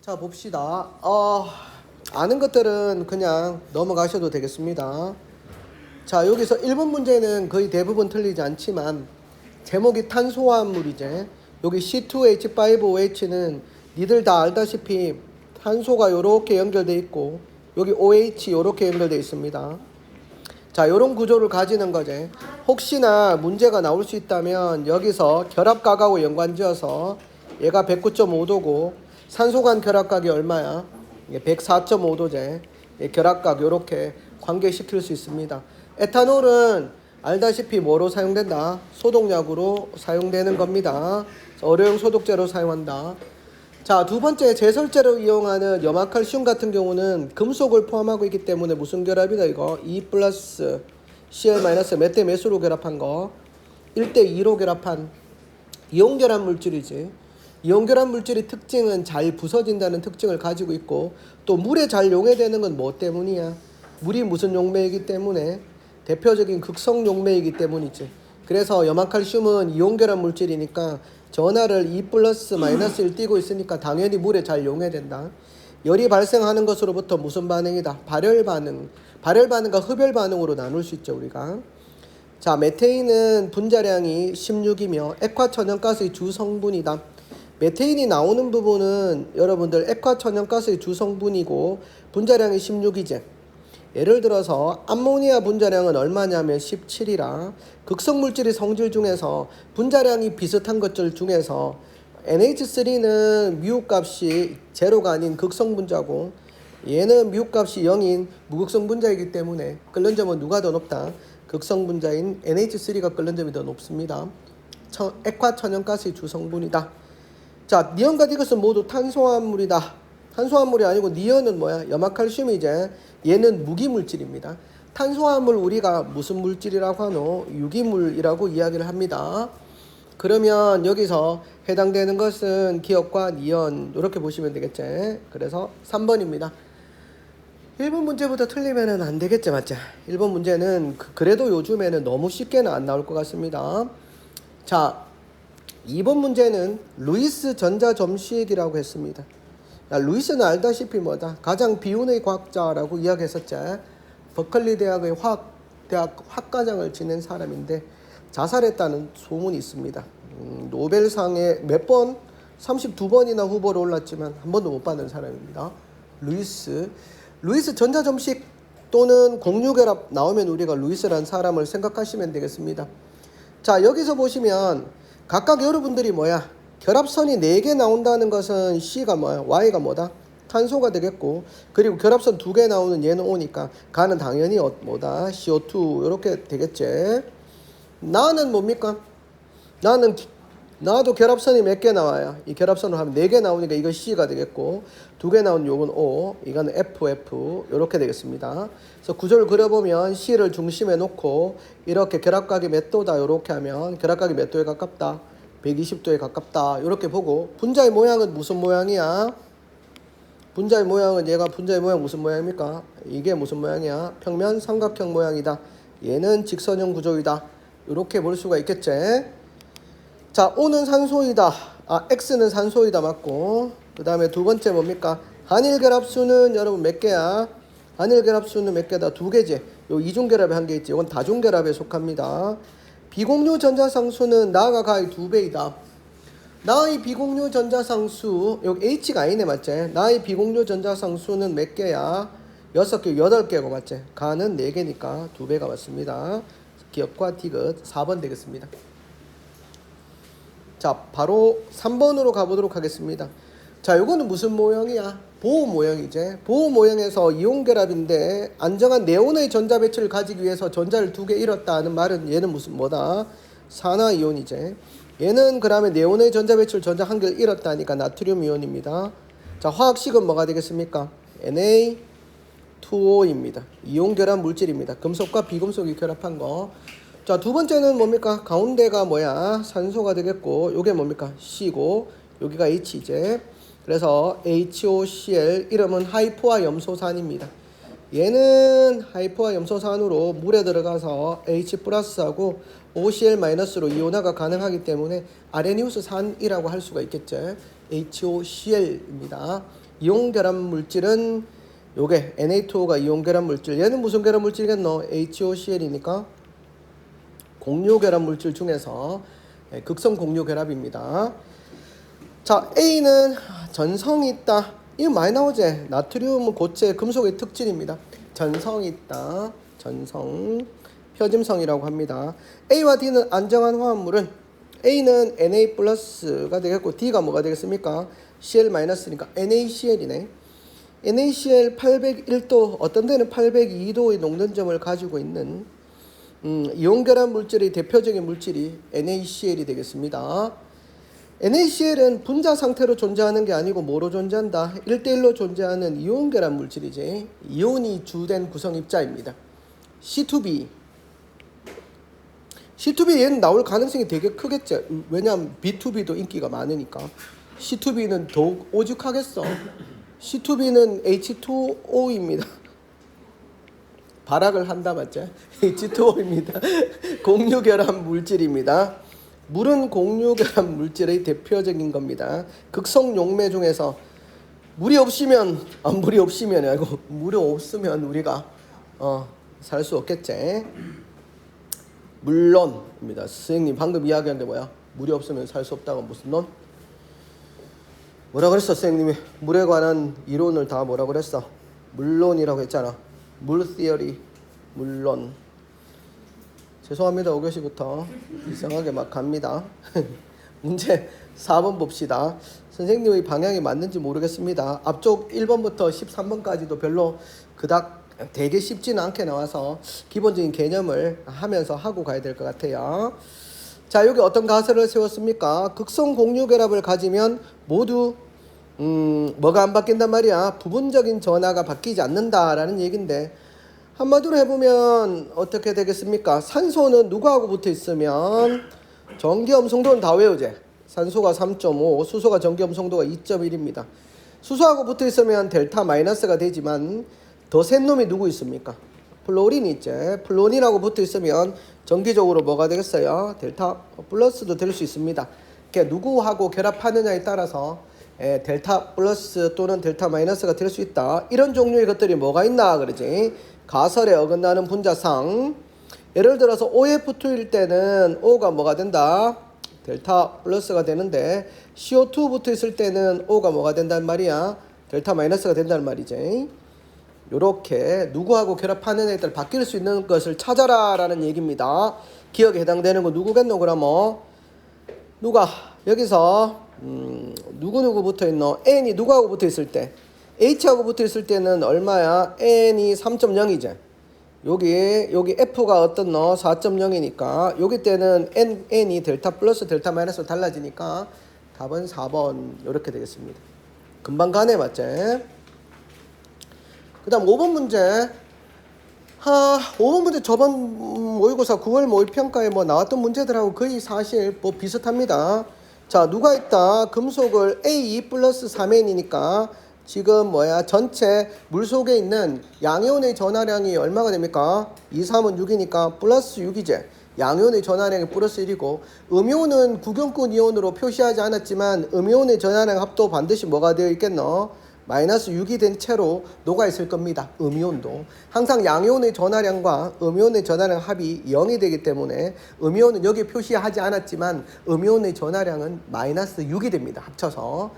자, 봅시다. 아는 것들은 그냥 넘어가셔도 되겠습니다. 자, 여기서 1번 문제는 거의 대부분 틀리지 않지만 제목이 탄소화합물이제. 여기 C2H5OH는 니들 다 알다시피 탄소가 요렇게 연결돼 있고 여기 OH 요렇게 연결돼 있습니다. 자, 요런 구조를 가지는 거지. 혹시나 문제가 나올 수 있다면 여기서 결합각하고 연관지어서 얘가 109.5도고 산소 간 결합각이 얼마야? 104.5도제. 결합각 요렇게 관계시킬 수 있습니다. 에탄올은 알다시피 뭐로 사용된다? 소독약으로 사용되는 겁니다. 어려용 소독제로 사용한다. 자, 두 번째 제설제로 이용하는 염화칼슘 같은 경우는 금속을 포함하고 있기 때문에 무슨 결합이다 이거? 2 플러스 Cl 마이너스 몇 대 몇으로 결합한 거? 1대 2로 결합한 이온 결합 물질이지. 이온 결합 물질의 특징은 잘 부서진다는 특징을 가지고 있고 또 물에 잘 용해되는 건 뭐 때문이야? 물이 무슨 용매이기 때문에? 대표적인 극성 용매이기 때문이지. 그래서 염화칼슘은 이온 결합 물질이니까 전하를 2 플러스 마이너스를 띄고 있으니까 당연히 물에 잘 용해된다. 열이 발생하는 것으로부터 무슨 반응이다? 발열 반응. 발열 반응과 흡열 반응으로 나눌 수 있죠 우리가. 자, 메테인은 분자량이 16이며 액화천연가스의 주 성분이다. 메테인이 나오는 부분은 여러분들 액화천연가스의 주 성분이고 분자량이 16이제. 예를 들어서 암모니아 분자량은 얼마냐면 17이라 극성물질의 성질 중에서 분자량이 비슷한 것들 중에서 NH3는 미흡값이 제로가 아닌 극성분자고 얘는 미흡값이 0인 무극성분자이기 때문에 끓는 점은 누가 더 높다? 극성분자인 NH3가 끓는 점이 더 높습니다. 액화천연가스의 주성분이다. 자, 니온과 디귿은 모두 탄소화합물이다. 탄소화합물이 아니고 니온은 뭐야? 염화칼슘이제. 얘는 무기물질입니다. 탄소화합물 우리가 무슨 물질이라고 하노? 유기물이라고 이야기를 합니다. 그러면 여기서 해당되는 것은 기억과 니온 이렇게 보시면 되겠지. 그래서 3번입니다. 1번 문제부터 틀리면 안 되겠지, 맞지? 1번 문제는 그래도 요즘에는 너무 쉽게는 안 나올 것 같습니다. 자, 2번 문제는 루이스 전자점식이라고 했습니다. 야, 루이스는 알다시피 뭐다? 가장 비운의 과학자라고 이야기했었지. 버클리 대학의 대학 학과장을 지낸 사람인데 자살했다는 소문이 있습니다. 노벨상에 몇 번? 32번이나 후보로 올랐지만 한 번도 못 받은 사람입니다. 루이스 전자점식 또는 공유결합 나오면 우리가 루이스라는 사람을 생각하시면 되겠습니다. 자, 여기서 보시면 각각 여러분들이 뭐야? 결합선이 4개 나온다는 것은 C가 뭐야? Y가 뭐다? 탄소가 되겠고 그리고 결합선 2개 나오는 얘는 O니까 가는 당연히 뭐다? CO2 이렇게 되겠지. 나는 뭡니까? 나도 결합선이 몇 개 나와요? 이 결합선을 하면 4개 나오니까 이건 C가 되겠고 2개 나오는 요건 O, 이건 FF 이렇게 되겠습니다. 그래서 구조를 그려보면 C를 중심에 놓고 이렇게 결합각이 몇 도다 이렇게 하면 결합각이 몇 도에 가깝다? 120도에 가깝다 이렇게 보고 분자의 모양은 무슨 모양이야? 분자의 모양은 얘가 분자의 모양 무슨 모양입니까? 이게 무슨 모양이야? 평면 삼각형 모양이다. 얘는 직선형 구조이다. 이렇게 볼 수가 있겠지. 자, O는 산소이다. X는 산소이다 맞고 그 다음에 두 번째 뭡니까? 한일결합수는 여러분 몇 개야? 한일결합수는 몇 개다? 2개지. 요 이중결합에 한 개 있지. 이건 다중결합에 속합니다. 비공유 전자상수는 나가 가의 2배이다. 나의 비공유 전자상수 여기 H가 아니네 맞지? 나의 비공유 전자상수는 몇 개야? 6개, 8개고 맞지? 가는 4개니까 2배가 맞습니다. 기억과 디귿 4번 되겠습니다. 자, 바로 3번으로 가보도록 하겠습니다. 자, 요거는 무슨 모형이야? 보호 모형이지. 보호 모형에서 이온 결합인데 안정한 네온의 전자 배치를 가지기 위해서 전자를 2개 잃었다 하는 말은 얘는 무슨 뭐다? 산화이온이지. 얘는 그러면 네온의 전자 배치를 전자 1개를 잃었다니까 나트륨 이온입니다. 자, 화학식은 뭐가 되겠습니까? Na2O입니다. 이온 결합 물질입니다. 금속과 비금속이 결합한 거. 자, 두 번째는 뭡니까? 가운데가 뭐야? 산소가 되겠고 요게 뭡니까? C고 여기가 H이제. 그래서 HOCl 이름은 하이포화 염소산입니다. 얘는 하이포화 염소산으로 물에 들어가서 H 플러스하고 OCl 마이너스로 이온화가 가능하기 때문에 아레니우스 산이라고 할 수가 있겠죠. HOCl입니다. 이온 결합 물질은 요게 Na2O가 이온 결합 물질. 얘는 무슨 결합 물질이겠노? HOCl이니까 공유 결합 물질 중에서 극성 공유 결합입니다. 자, A는 전성이 있다. 이거 많이 나오지? 나트륨, 고체, 금속의 특징입니다. 전성이 있다. 전성, 표짐성이라고 합니다. A와 D는 안정한 화합물은 A는 Na 플러스가 되겠고 D가 뭐가 되겠습니까? Cl-니까 NaCl이네. NaCl 801도, 어떤 데는 802도의 농도점을 가지고 있는 이온 결합 물질의 대표적인 물질이 NaCl이 되겠습니다. NaCl은 분자 상태로 존재하는 게 아니고 뭐로 존재한다? 1대1로 존재하는 이온 결합 물질이지. 이온이 주된 구성 입자입니다. C2B. C2B 얘는 나올 가능성이 되게 크겠죠. 왜냐하면 B2B도 인기가 많으니까. C2B는 더욱 오죽하겠어. C2B는 H2O입니다. 발악을 한다 맞죠? H2O입니다. 공유결합 물질입니다. 물은 공유결합 물질의 대표적인 겁니다. 극성 용매 중에서 물이 없으면 아니고 물이 없으면 우리가 살 수 없겠지. 물론입니다. 선생님 방금 이야기한 게 뭐야? 물이 없으면 살 수 없다고 무슨 론? 뭐라 그랬어 선생님이? 물에 관한 이론을 다 뭐라 그랬어? 물론이라고 했잖아. 물 theory, 물론. 죄송합니다. 5교시부터 이상하게 막 갑니다. 문제 4번 봅시다. 선생님의 방향이 맞는지 모르겠습니다. 앞쪽 1번부터 13번까지도 별로 그닥 되게 쉽지는 않게 나와서 기본적인 개념을 하면서 하고 가야 될 것 같아요. 자, 여기 어떤 가설을 세웠습니까? 극성 공유 결합을 가지면 모두 뭐가 안 바뀐단 말이야? 부분적인 전하가 바뀌지 않는다라는 얘긴데, 한마디로 해보면 어떻게 되겠습니까? 산소는 누구하고 붙어 있으면 전기염성도는 다 외우지. 산소가 3.5, 수소가 전기염성도가 2.1입니다. 수소하고 붙어 있으면 델타 마이너스가 되지만 더 센 놈이 누구 있습니까? 플로린이 있지. 플로린하고 붙어 있으면 정기적으로 뭐가 되겠어요? 델타 플러스도 될 수 있습니다. 그러니까 누구하고 결합하느냐에 따라서 델타 플러스 또는 델타 마이너스가 될 수 있다. 이런 종류의 것들이 뭐가 있나 그러지. 가설에 어긋나는 분자상. 예를 들어서 OF2일 때는 O가 뭐가 된다? 델타 플러스가 되는데 CO2 붙어 있을 때는 O가 뭐가 된단 말이야? 델타 마이너스가 된다는 말이지. 요렇게 누구하고 결합하느냐에 따라 바뀔 수 있는 것을 찾아라 라는 얘기입니다. 기억에 해당되는 거 누구겠노? 그러면 누가 여기서 누구 붙어 있노? N이 누구하고 붙어 있을 때? H하고 붙어 있을 때는 얼마야? N이 3.0이지. 여기 F가 어떤 너? 4.0이니까 여기 때는 N이 델타 플러스 델타 마이너스로 달라지니까 답은 4번 이렇게 되겠습니다. 금방 가네 맞지? 그 다음 5번 문제. 5번 문제 저번 모의고사 9월 모의평가에 뭐 나왔던 문제들하고 거의 사실 뭐 비슷합니다. 자, 누가 있다? 금속을 A2 플러스 3N이니까 지금 뭐야? 전체 물 속에 있는 양이온의 전하량이 얼마가 됩니까? 2, 3은 6이니까 플러스 6이제. 양이온의 전하량이 플러스 1이고, 음이온은 구경꾼 이온으로 표시하지 않았지만 음이온의 전하량 합도 반드시 뭐가 되어 있겠노? 마이너스 6이 된 채로 녹아 있을 겁니다. 음이온도. 항상 양이온의 전하량과 음이온의 전하량 합이 0이 되기 때문에 음이온은 여기 표시하지 않았지만 음이온의 전하량은 마이너스 6이 됩니다. 합쳐서.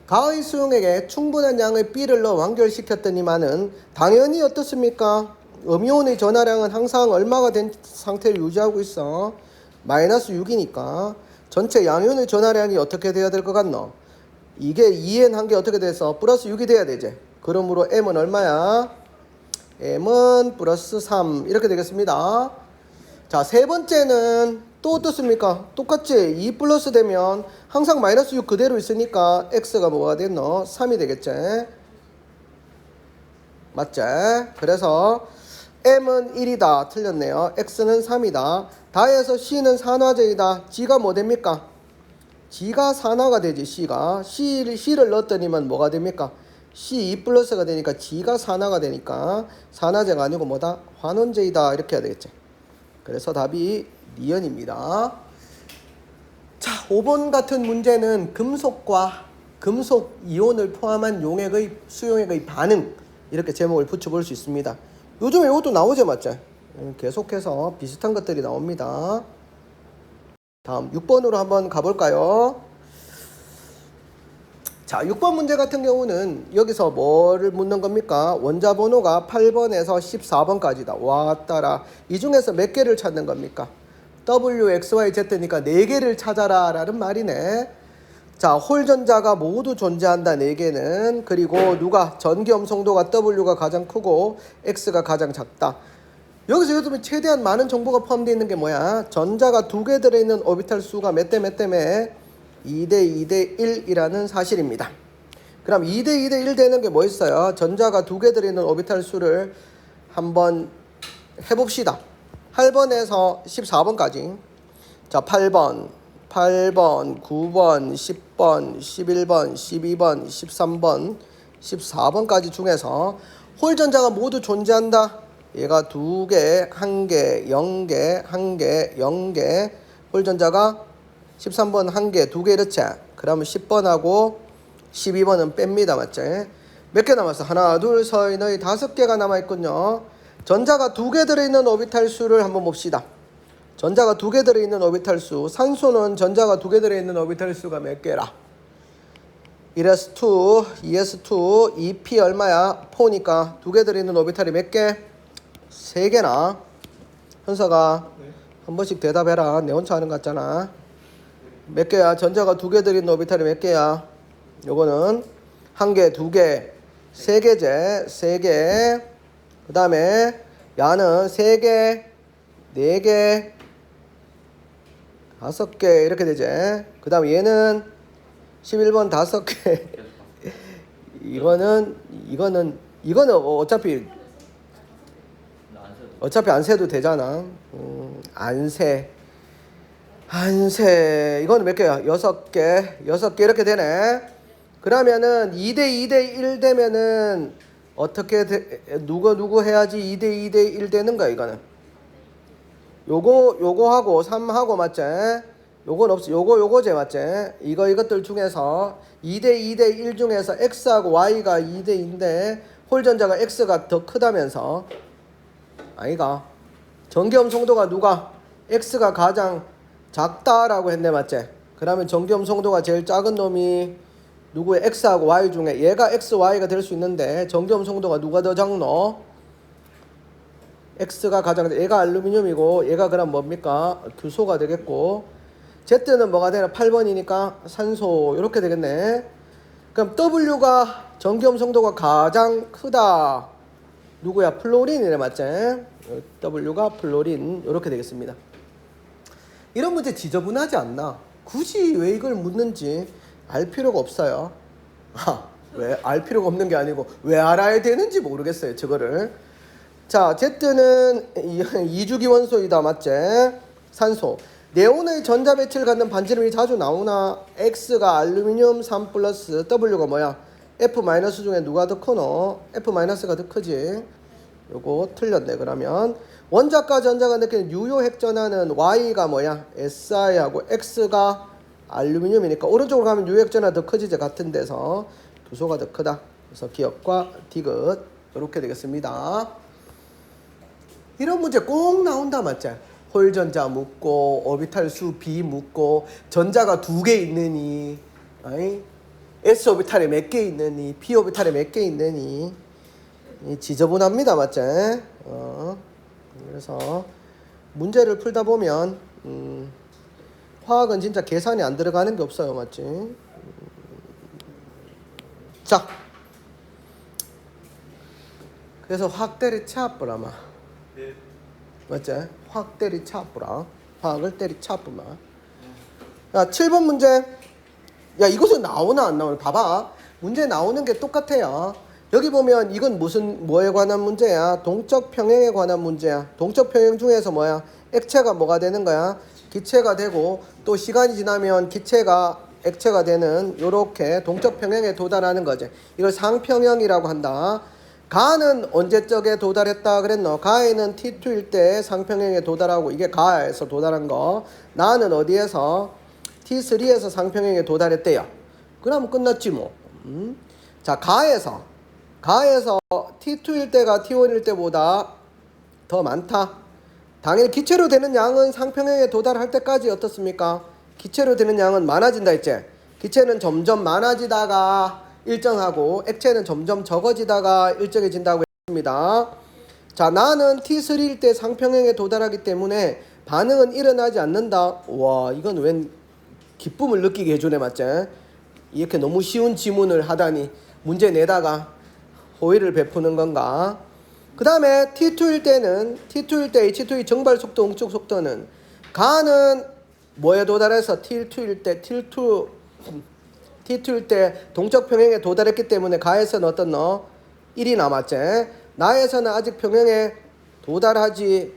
가의 수용액에 충분한 양의 B를 넣어 완결시켰더니만은 당연히 어떻습니까? 음이온의 전하량은 항상 얼마가 된 상태를 유지하고 있어? 마이너스 6이니까 전체 양이온의 전하량이 어떻게 돼야 될 것 같노? 이게 2N 한 게 어떻게 돼서 플러스 6이 돼야 되지. 그러므로 M은 얼마야? M은 플러스 3 이렇게 되겠습니다. 자, 세 번째는 또 어떻습니까? 똑같지? 2 플러스 되면 항상 마이너스 6 그대로 있으니까 X가 뭐가 됐노? 3이 되겠지? 맞지? 그래서 M은 1이다. 틀렸네요. X는 3이다. 다해서 C는 산화제이다. G가 뭐 됩니까? G가 산화가 되지. C가. C를 넣었더니만 뭐가 됩니까? C2 플러스가 되니까 G가 산화가 되니까 산화제가 아니고 뭐다? 환원제이다. 이렇게 해야 되겠지. 그래서 답이 니은입니다. 자, 5번 같은 문제는 금속과 금속 이온을 포함한 용액의 수용액의 반응 이렇게 제목을 붙여볼 수 있습니다. 요즘에 이것도 나오죠 맞죠? 계속해서 비슷한 것들이 나옵니다. 다음 6번으로 한번 가볼까요? 자, 6번 문제 같은 경우는 여기서 뭐를 묻는 겁니까? 원자 번호가 8번에서 14번까지다. 왔다라. 이 중에서 몇 개를 찾는 겁니까? W, X, Y, Z니까 4개를 찾아라 라는 말이네. 자, 홀전자가 모두 존재한다 4개는. 그리고 누가? 전기엄성도가 W가 가장 크고 X가 가장 작다. 여기서 예를 들면 최대한 많은 정보가 포함되어 있는 게 뭐야? 전자가 2개 들어있는 오비탈 수가 몇 대 몇 대매? 2대 2대 1이라는 사실입니다. 그럼 2대 2대 1 되는 게 뭐 있어요? 전자가 2개 들어있는 오비탈 수를 한번 해봅시다. 8번에서 14번까지. 자, 8번, 9번, 10번, 11번, 12번, 13번, 14번까지 중에서 홀전자가 모두 존재한다. 얘가 2개, 1개, 0개, 1개, 0개. 홀전자가 13번 1개, 2개 이렇지. 그러면 10번하고 12번은 뺍니다. 맞지? 몇 개 남았어? 하나, 둘, 셋, 넷, 5개가 남아있군요. 전자가 2개 들어있는 오비탈 수를 한번 봅시다. 전자가 2개 들어있는 오비탈 수. 산소는 전자가 2개 들어있는 오비탈 수가 몇 개라? 1s2, 2s2, 2p 얼마야? 4니까 2개 들어있는 오비탈이 몇 개? 3개나. 현서가 한 번씩 대답해라. 내 혼자 하는 것 같잖아. 몇 개야? 전자가 2개 들어있는 오비탈이 몇 개야? 요거는 1개, 2개, 3개제. 3개. 그 다음에 야는 3개, 4개, 5개 이렇게 되지. 그 다음 얘는 11번 5개. 이거는 어차피 안 세도 되잖아. 안 세. 이거는 몇 개야? 6개. 6개 이렇게 되네. 그러면은 2대 2대 1 되면은 어떻게 누구 해야지 2대 2대 1 되는 거야, 이거는. 요거하고 3하고 맞지? 요건 없어. 요거제 맞지? 이것들 중에서 2대 2대 1 중에서 X하고 Y가 2대 2인데 홀전자가 X가 더 크다면서. 아이가. 전기엄성도가 누가? X가 가장 작다라고 했네 맞지? 그러면 전기엄성도가 제일 작은 놈이 누구의 X하고 Y 중에 얘가 X, Y가 될 수 있는데 전기엄성도가 누가 더 작노? X가 가장, 얘가 알루미늄이고 얘가 그럼 뭡니까? 규소가 되겠고 Z는 뭐가 되나? 8번이니까 산소 이렇게 되겠네. 그럼 W가 전기엄성도가 가장 크다. 누구야? 플로린이네 맞지? W가 플로린 이렇게 되겠습니다. 이런 문제 지저분하지 않나? 굳이 왜 이걸 묻는지 알 필요가 없어요. 왜 알 필요가 없는 게 아니고 왜 알아야 되는지 모르겠어요. 저거를. 자, Z는 이주기 원소이다. 맞지? 산소. 네온의 전자 배치를 갖는 반지름이 자주 나오나? X가 알루미늄 3 플러스 W가 뭐야? F 마이너스 중에 누가 더 크노? F 마이너스가 더 크지. 요거 틀렸네. 그러면 원자과 전자가 느끼는 유효 핵전하는 Y가 뭐야? Si하고 X가 알루미늄이니까 오른쪽으로 가면 유효 핵전하 더 크지. 같은 데서 규소가 더 크다. 그래서 기억과 디귿 이렇게 되겠습니다. 이런 문제 꼭 나온다 맞지? 홀전자 묻고 오비탈 수 B 묻고 전자가 2개 있느니 S 오비탈에 몇 개 있느니 P 오비탈에 몇 개 있느니 지저분합니다 맞지? 그래서 문제를 풀다 보면 화학은 진짜 계산이 안 들어가는 게 없어요 맞지? 자, 그래서 화학 때리차뿌라마 맞지? 화학 때리차뿌라. 화학을 때리차뿌마. 야, 7번 문제. 야, 이것은 나오나 안 나오나? 봐봐. 문제 나오는 게 똑같아요. 여기 보면 이건 뭐에 관한 문제야? 동적 평행에 관한 문제야. 동적 평행 중에서 뭐야? 액체가 뭐가 되는 거야? 기체가 되고 또 시간이 지나면 기체가 액체가 되는 요렇게 동적 평행에 도달하는 거지. 이걸 상평형이라고 한다. 가는 언제적에 도달했다 그랬노? 가에는 T2일 때 상평행에 도달하고 이게 가에서 도달한 거. 나는 어디에서? T3에서 상평행에 도달했대요. 그러면 끝났지 뭐. 자, 가에서 T2일 때가 T1일 때보다 더 많다. 당연히 기체로 되는 양은 상평형에 도달할 때까지 어떻습니까? 기체로 되는 양은 많아진다 했지. 기체는 점점 많아지다가 일정하고 액체는 점점 적어지다가 일정해진다고 했습니다. 자, 나는 T3일 때 상평형에 도달하기 때문에 반응은 일어나지 않는다. 와, 이건 웬 기쁨을 느끼게 해주네, 맞지? 이렇게 너무 쉬운 지문을 하다니 문제 내다가 호의를 베푸는 건가? 그 다음에 T2일 때 H2의 정발 속도, 응축 속도는 가는 뭐에 도달해서 T2일 때 동적 평형에 도달했기 때문에 가에서는 어떤 1이 남았지. 나에서는 아직 평형에 도달하지.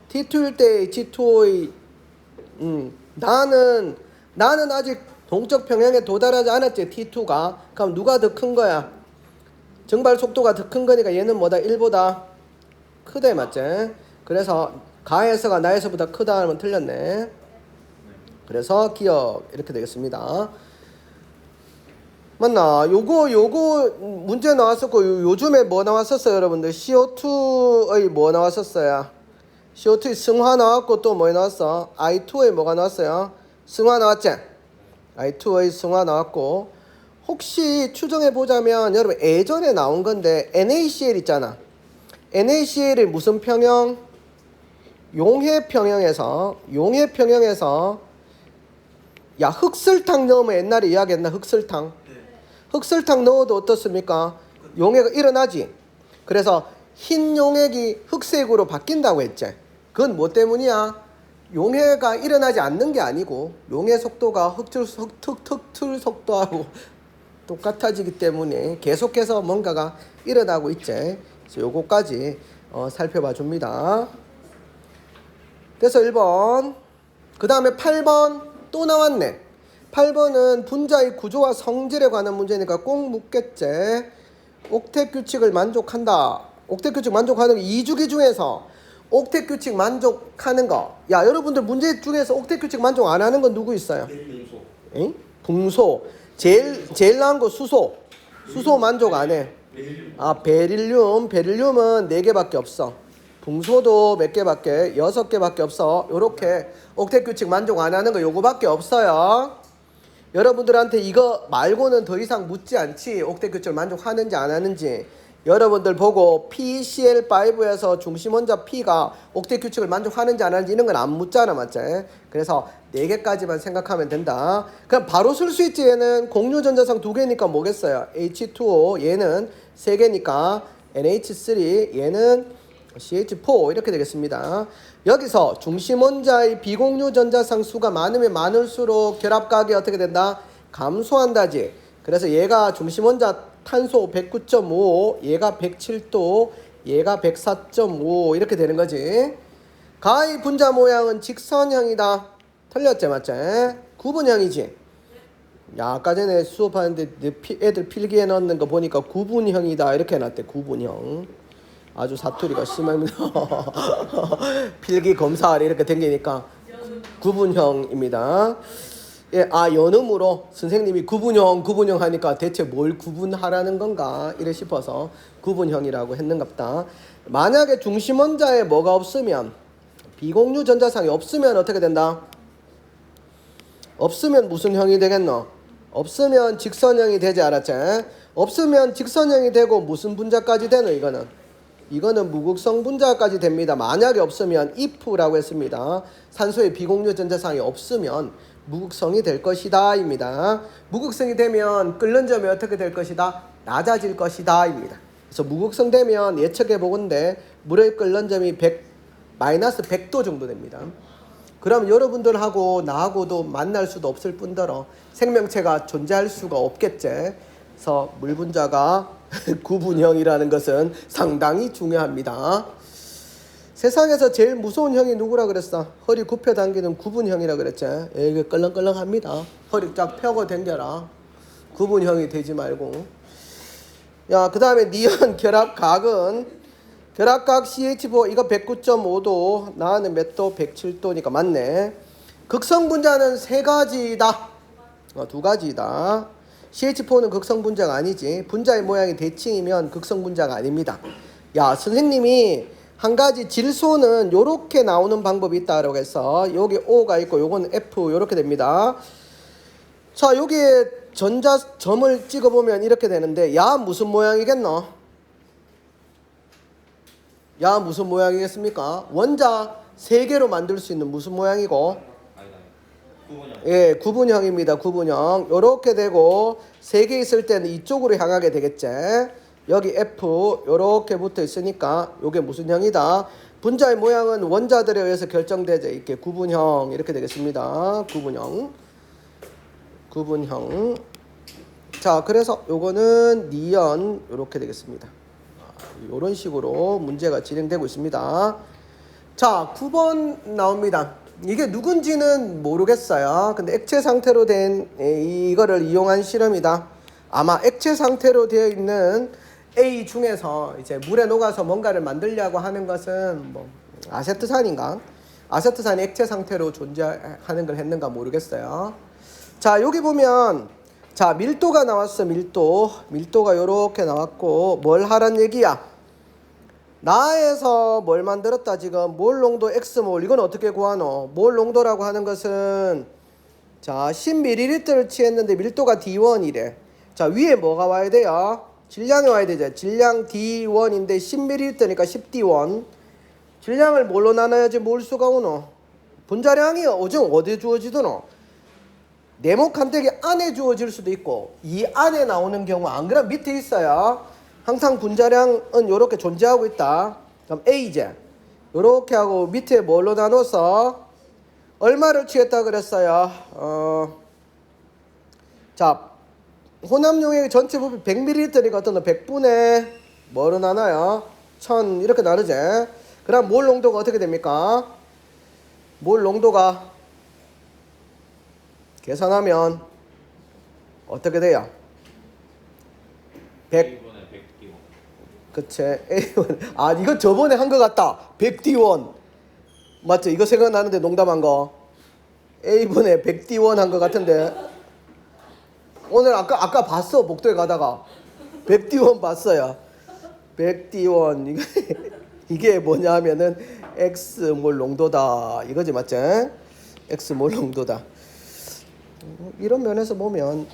T2일 때 H2의 나는 아직 동적 평형에 도달하지 않았지. T2가. 그럼 누가 더 큰 거야? 정발 속도가 더 큰 거니까 얘는 뭐다? 1보다 크다 맞지? 그래서 가에서가 나에서보다 크다 하면 틀렸네. 그래서 기억 이렇게 되겠습니다. 맞나? 요거 문제 나왔었고 요즘에 뭐 나왔었어요 여러분들? CO2의 뭐 나왔었어요? CO2의 승화 나왔고 또 뭐 나왔어? I2의 뭐가 나왔어요? 승화 나왔지? I2의 승화 나왔고 혹시 추정해 보자면 여러분 예전에 나온 건데 NaCl 있잖아. NaCl이 무슨 평형? 용해 평형에서 야 흑설탕 넣으면 옛날에 이야기했나 흑설탕. 흑설탕 넣어도 어떻습니까? 용해가 일어나지. 그래서 흰 용액이 흑색으로 바뀐다고 했지. 그건 뭐 때문이야? 용해가 일어나지 않는 게 아니고 용해 속도가 흑틀 속도하고 똑같아지기 때문에 계속해서 뭔가가 일어나고 있지. 그래서 요거까지 살펴봐 줍니다. 그래서 1번 그 다음에 8번 또 나왔네. 8번은 분자의 구조와 성질에 관한 문제니까 꼭 묻겠지. 옥텟 규칙을 만족한다. 옥텟 규칙 만족하는 게 2주기 중에서 옥텟 규칙 만족하는 거. 야 여러분들 문제 중에서 옥텟 규칙 만족 안 하는 건 누구 있어요? 붕소. 제일 나은 거 수소 만족 안 해. 아 베릴륨은 4개밖에 없어. 붕소도 몇 개밖에 6개밖에 없어. 요렇게 옥텟 규칙 만족 안 하는 거 요거밖에 없어요. 여러분들한테 이거 말고는 더 이상 묻지 않지. 옥텟 규칙 만족하는지 안 하는지. 여러분들 보고 PCl5에서 중심 원자 P가 옥텟 규칙을 만족하는지 안 하는지 이런 건 안 묻잖아, 맞지? 그래서 4개까지만 생각하면 된다. 그럼 바로 쓸 수 있지. 얘는 공유 전자상 2개니까 뭐겠어요? H2O 얘는 3개니까 NH3 얘는 CH4 이렇게 되겠습니다. 여기서 중심 원자의 비공유 전자상 수가 많으면 많을수록 결합각이 어떻게 된다? 감소한다지. 그래서 얘가 중심 원자 탄소 109.5, 얘가 107도, 얘가 104.5 이렇게 되는 거지. 가의 분자 모양은 직선형이다. 틀렸지 맞지? 구분형이지. 야 아까 전에 수업하는데 애들 필기해 넣는 거 보니까 구분형이다 이렇게 해놨대. 구분형. 아주 사투리가 심합니다. 필기 검사를 이렇게 댕기니까 구분형입니다. 예, 연음으로 선생님이 구분형 하니까 대체 뭘 구분하라는 건가 이래 싶어서 구분형이라고 했는갑다. 만약에 중심 원자에 뭐가 없으면 비공유 전자상이 없으면 어떻게 된다? 없으면 무슨 형이 되겠노? 없으면 직선형이 되지 않았지? 없으면 직선형이 되고 무슨 분자까지 되노 이거는 무극성 분자까지 됩니다. 만약에 없으면 if라고 했습니다. 산소의 비공유 전자상이 없으면 무극성이 될 것이다 입니다. 무극성이 되면 끓는 점이 어떻게 될 것이다? 낮아질 것이다 입니다. 그래서 무극성 되면 예측해 보건데 물의 끓는 점이 마이너스 100도 정도 됩니다. 그럼 여러분들하고 나하고도 만날 수도 없을 뿐더러 생명체가 존재할 수가 없겠지. 그래서 물 분자가 구분형이라는 것은 상당히 중요합니다. 세상에서 제일 무서운 형이 누구라 그랬어? 허리 굽혀 당기는 구분형이라 그랬지. 이게 끌렁끌렁합니다. 허리 쫙 펴고 당겨라. 구분형이 되지 말고. 야, 그 다음에 니온 결합각은 결합각 CH4 이거 109.5도 나는 몇 도? 107도니까 맞네. 극성 분자는 3가지다. 두 가지다. CH4는 극성 분자가 아니지. 분자의 모양이 대칭이면 극성 분자가 아닙니다. 야, 선생님이 한 가지 질소는 요렇게 나오는 방법이 있다라고 해서 여기 O가 있고 요건 F 요렇게 됩니다. 자, 여기에 전자점을 찍어보면 이렇게 되는데 야 무슨 모양이겠노? 야 무슨 모양이겠습니까? 원자 3개로 만들 수 있는 무슨 모양이고? 구분형. 예, 구분형입니다. 구분형. 요렇게 되고 3개 있을 때는 이쪽으로 향하게 되겠지. 여기 F 요렇게 붙어 있으니까 요게 무슨 형이다? 분자의 모양은 원자들에 의해서 결정되죠. 이렇게 구분형 이렇게 되겠습니다. 구분형. 구분형. 자, 그래서 요거는 니연 요렇게 되겠습니다. 요런 식으로 문제가 진행되고 있습니다. 자, 9번 나옵니다. 이게 누군지는 모르겠어요. 근데 액체 상태로 된 이거를 이용한 실험이다. 아마 액체 상태로 되어 있는 A 중에서 이제 물에 녹아서 뭔가를 만들려고 하는 것은 뭐 아세트산인가? 아세트산이 액체 상태로 존재하는 걸 했는가 모르겠어요. 자, 여기 보면 자, 밀도가 나왔어. 밀도가 요렇게 나왔고 뭘 하란 얘기야? 나에서 뭘 만들었다 지금 몰 농도 X몰. 이건 어떻게 구하노? 몰 농도라고 하는 것은 자 10ml를 취했는데 밀도가 D1이래. 자, 위에 뭐가 와야 돼요? 질량이 와야 되죠. 질량 D1인데 10ml니까 10D1. 질량을 뭘로 나눠야지 몰수가 오노? 분자량이 어디 주어지더노? 네모 칸대기 안에 주어질 수도 있고 이 안에 나오는 경우 안 그러면 밑에 있어요. 항상 분자량은 이렇게 존재하고 있다. 그럼 A제 이렇게 하고 밑에 뭘로 나눠서 얼마를 취했다 그랬어요. 자, 혼합용액 전체 부피 100ml니까 어떤 100분의 뭐로 나눠요? 1000 이렇게 나누지. 그럼 몰 농도가 어떻게 됩니까? 몰 농도가 계산하면 어떻게 돼요? 100. 그치. A1. 아, 이거 저번에 한 거 같다. 100D1. 맞죠? 이거 생각나는데 농담한 거. A분의 100D1 한 거 같은데. 오늘 아까 봤어. 복도에 가다가. 100D1 봤어요. 100D1. 이게 뭐냐 하면은 X몰 농도다. 이거지, 맞지? X몰 농도다. 이런 면에서 보면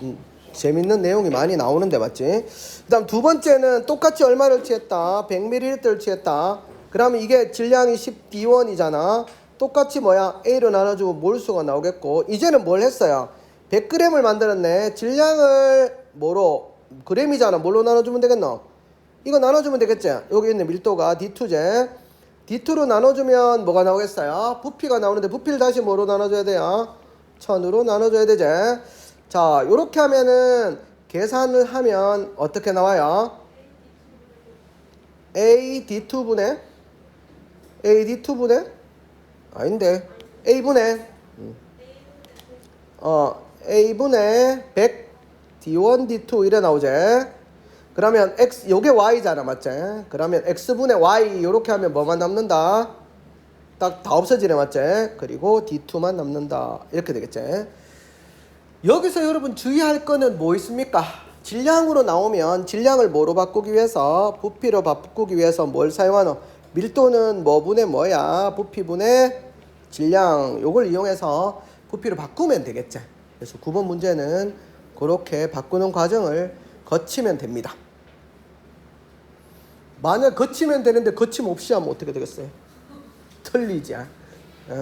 재밌는 내용이 많이 나오는데 맞지? 그 다음 두 번째는 똑같이 얼마를 취했다? 100ml를 취했다. 그러면 이게 질량이 10D1이잖아. 똑같이 뭐야? A로 나눠주고 몰수가 나오겠고 이제는 뭘 했어요? 100g을 만들었네. 질량을 뭐로? g이잖아. 뭘로 나눠주면 되겠노? 이거 나눠주면 되겠지? 여기 있는 밀도가 D2제. D2로 나눠주면 뭐가 나오겠어요? 부피가 나오는데 부피를 다시 뭐로 나눠줘야 돼요? 1000으로 나눠줘야 되지. 자, 요렇게 하면은 계산을 하면 어떻게 나와요? AD2분의 아닌데 A분의 A분의 100 D1 D2 이래 나오지. 그러면 X 요게 Y잖아, 맞지? 그러면 X분의 Y 요렇게 하면 뭐만 남는다? 딱 다 없어지네, 맞지? 그리고 D2만 남는다. 이렇게 되겠지. 여기서 여러분 주의할 거는 뭐 있습니까? 질량으로 나오면 질량을 뭐로 바꾸기 위해서? 부피로 바꾸기 위해서 뭘 사용하노? 밀도는 뭐 분의 뭐야? 부피분의 질량. 요걸 이용해서 부피로 바꾸면 되겠지. 그래서 9번 문제는 그렇게 바꾸는 과정을 거치면 됩니다. 만약 거치면 되는데 거침없이 하면 어떻게 되겠어요? 틀리지.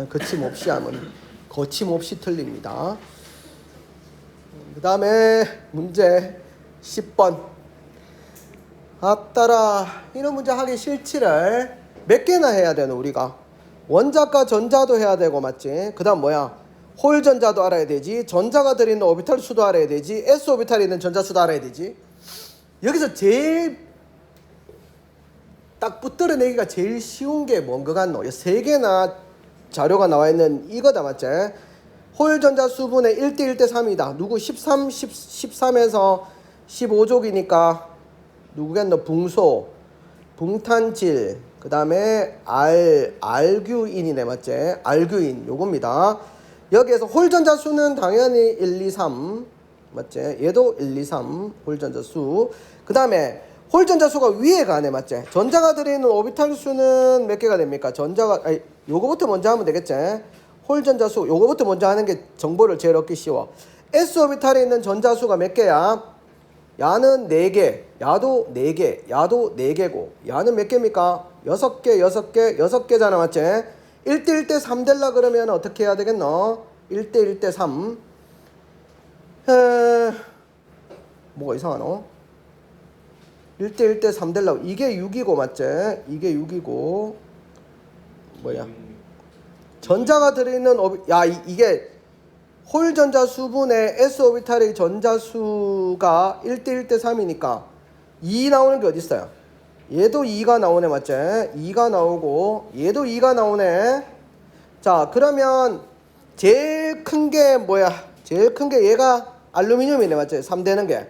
거침없이 하면 거침없이 틀립니다. 그 다음에 문제 10번. 아따라, 이런 문제 하기 싫지를 몇 개나 해야 되노 우리가? 원자과 전자도 해야 되고, 맞지? 그 다음 뭐야? 홀 전자도 알아야 되지. 전자가 들어있는 오비탈 수도 알아야 되지. S 오비탈에 있는 전자 수도 알아야 되지. 여기서 제일 딱 붙들어내기가 제일 쉬운 게 뭔 거 같노? 3개나 자료가 나와 있는 이거다, 맞지? 홀 전자 수분의 1대 1대 3이다. 누구 13에서 15족이니까 누구겠노? 붕소, 붕탄질, 그 다음에 알규인이네, 맞지? 알규인 요겁니다. 여기에서 홀전자 수는 당연히 1, 2, 3 맞지? 얘도 1, 2, 3 홀전자 수. 그 다음에 홀전자 수가 위에 가네 맞지? 전자가 들어있는 오비탈 수는 몇 개가 됩니까? 전자가 아니 요거부터 먼저 하면 되겠지? 홀전자 수 요거부터 먼저 하는 게 정보를 제일 얻기 쉬워. S 오비탈에 있는 전자 수가 몇 개야? 야는 4개, 야도 4개, 야도 4개고 야는 몇 개입니까? 6개, 6개, 6개잖아 맞지? 1대 1대 3 될라 그러면 어떻게 해야 되겠노? 1대 1대 3 뭐가 이상하노? 1대 1대 3 될라고 이게 6이고 맞지? 이게 6이고 뭐야? 전자가 들어있는 이게 홀 전자 수분의 s 오비탈의 전자 수가 1대 1대 3이니까 2 나오는 게 어디 있어요? 얘도 2가 나오네 맞지? 2가 나오고 얘도 2가 나오네. 자 그러면 제일 큰 게 뭐야? 제일 큰 게 얘가 알루미늄이네 맞지? 3 되는 게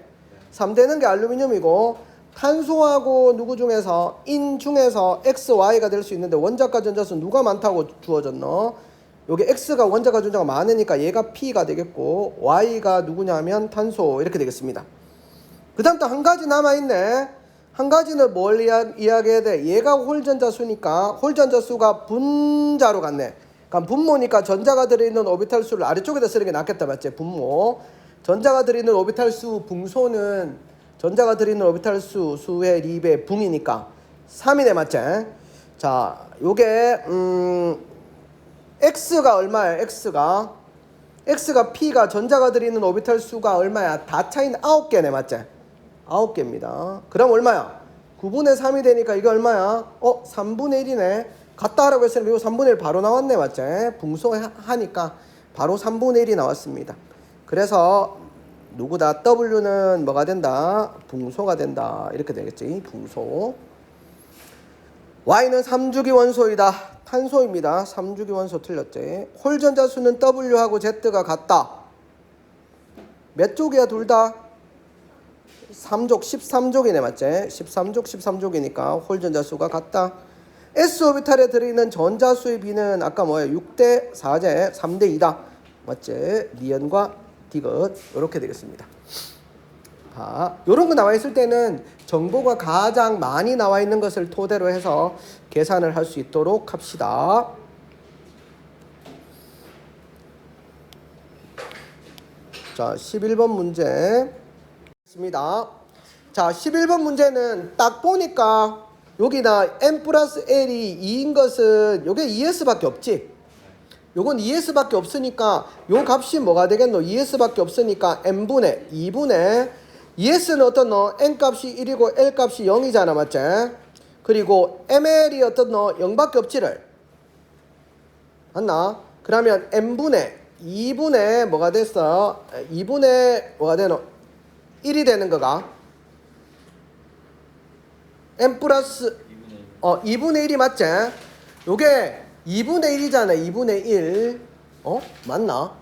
3 되는 게 알루미늄이고 탄소하고 누구 중에서 인 중에서 X, Y가 될 수 있는데 원자과 전자수 누가 많다고 주어졌노? 여기 X가 원자과 전자가 많으니까 얘가 P가 되겠고 Y가 누구냐면 탄소 이렇게 되겠습니다. 그 다음 또 한 가지 남아있네. 한 가지는 뭘 이야기해야 돼? 얘가 홀전자수니까 홀전자수가 분자로 갔네. 그러니까 분모니까 전자가 들어있는 오비탈 수를 아래쪽에다 쓰는 게 낫겠다 맞지? 분모. 전자가 들어있는 오비탈 수 붕소는 전자가 들어있는 오비탈 수의 립의 붕이니까 3이네 맞지? 자 요게 X가 얼마야? X가 P가 전자가 들어있는 오비탈 수가 얼마야? 다 차이는 9개네 맞지? 9개입니다. 그럼 얼마야? 9분의 3이 되니까 이게 얼마야? 3분의 1이네. 같다 하라고 했으면 이거 3분의 1 바로 나왔네 맞지? 붕소하니까 바로 3분의 1이 나왔습니다. 그래서 누구다? W는 뭐가 된다? 붕소가 된다. 이렇게 되겠지? 붕소. Y는 3주기 원소이다. 탄소입니다. 3주기 원소 틀렸지? 홀전자 수는 W하고 Z가 같다. 몇 쪽이야 둘 다? 3족 13족이네 맞지? 13족이니까 홀전자 수가 같다. S 오비탈에 들어있는 전자 수의 비는 아까 뭐야? 6대 4제 3대 2다. 맞지? 니은과 디귿 이렇게 되겠습니다. 이런 거 나와 있을 때는 정보가 가장 많이 나와 있는 것을 토대로 해서 계산을 할 수 있도록 합시다. 자, 11번 문제 있습니다. 자, 11번 문제는 딱 보니까 여기다 n 플러스 l이 2인 것은 요게 2s밖에 없지. 요건 2s밖에 없으니까 요 값이 뭐가 되겠노? 2s밖에 없으니까 n분의 2분의 2s는 어떤 너? n값이 1이고 l값이 0이잖아 맞지? 그리고 ml이 어떤 너? 0밖에 없지를 맞나? 그러면 n분의 2분의 뭐가 됐어? 2분의 뭐가 되노? 1이 되는 거가 n 플러스 2분의 1이 맞지? 요게 2분의 1이잖아. 2분의 1. 맞나?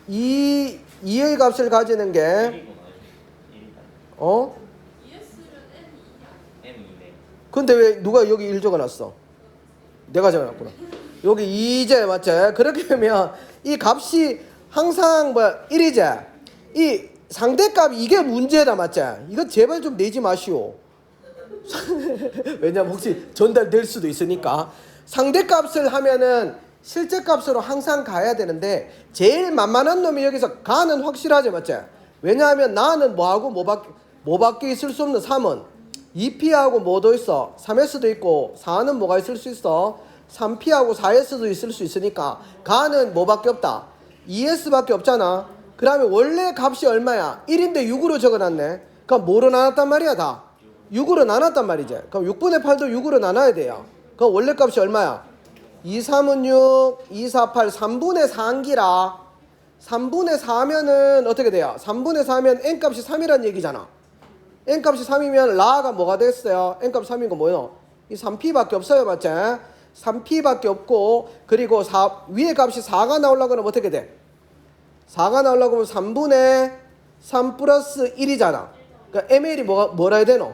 2의 값을 가지는 게 근데 왜 누가 여기 1 적어놨어? 내가 적어놨구나. 여기 2제 맞지? 그렇게 하면 이 값이 항상 1이제 이 상대값 이게 문제다 맞지? 이거 제발 좀 내지 마시오. 왜냐면 혹시 전달될 수도 있으니까 상대값을 하면은 실제값으로 항상 가야 되는데 제일 만만한 놈이 여기서 가는 확실하지 맞지? 왜냐하면 나는 뭐하고 뭐밖에 있을 수 없는 3은 2p하고 뭐도 있어? 3s도 있고 4는 뭐가 있을 수 있어? 3p하고 4s도 있을 수 있으니까 가는 뭐밖에 없다? 2s밖에 없잖아. 그러면 원래 값이 얼마야? 1인데 6으로 적어놨네. 그럼 뭐로 나눴단 말이야 다? 6으로 나눴단 말이지. 그럼 6분의 8도 6으로 나눠야 돼요. 그럼 원래 값이 얼마야? 2, 3은 6, 2, 4, 8, 3분의 4인기라 3분의 4면은 어떻게 돼요? 3분의 4면 n값이 3이란 얘기잖아. n값이 3이면 라가 뭐가 됐어요? n값 3인 거 뭐예요? 이 3p밖에 없어요 맞지? 3p밖에 없고 그리고 위에 값이 4가 나오려고 하면 어떻게 돼? 4가 나오려고 하면 3분의 3 플러스 1이잖아. 그러니까 ml이 뭐라 해야 되노?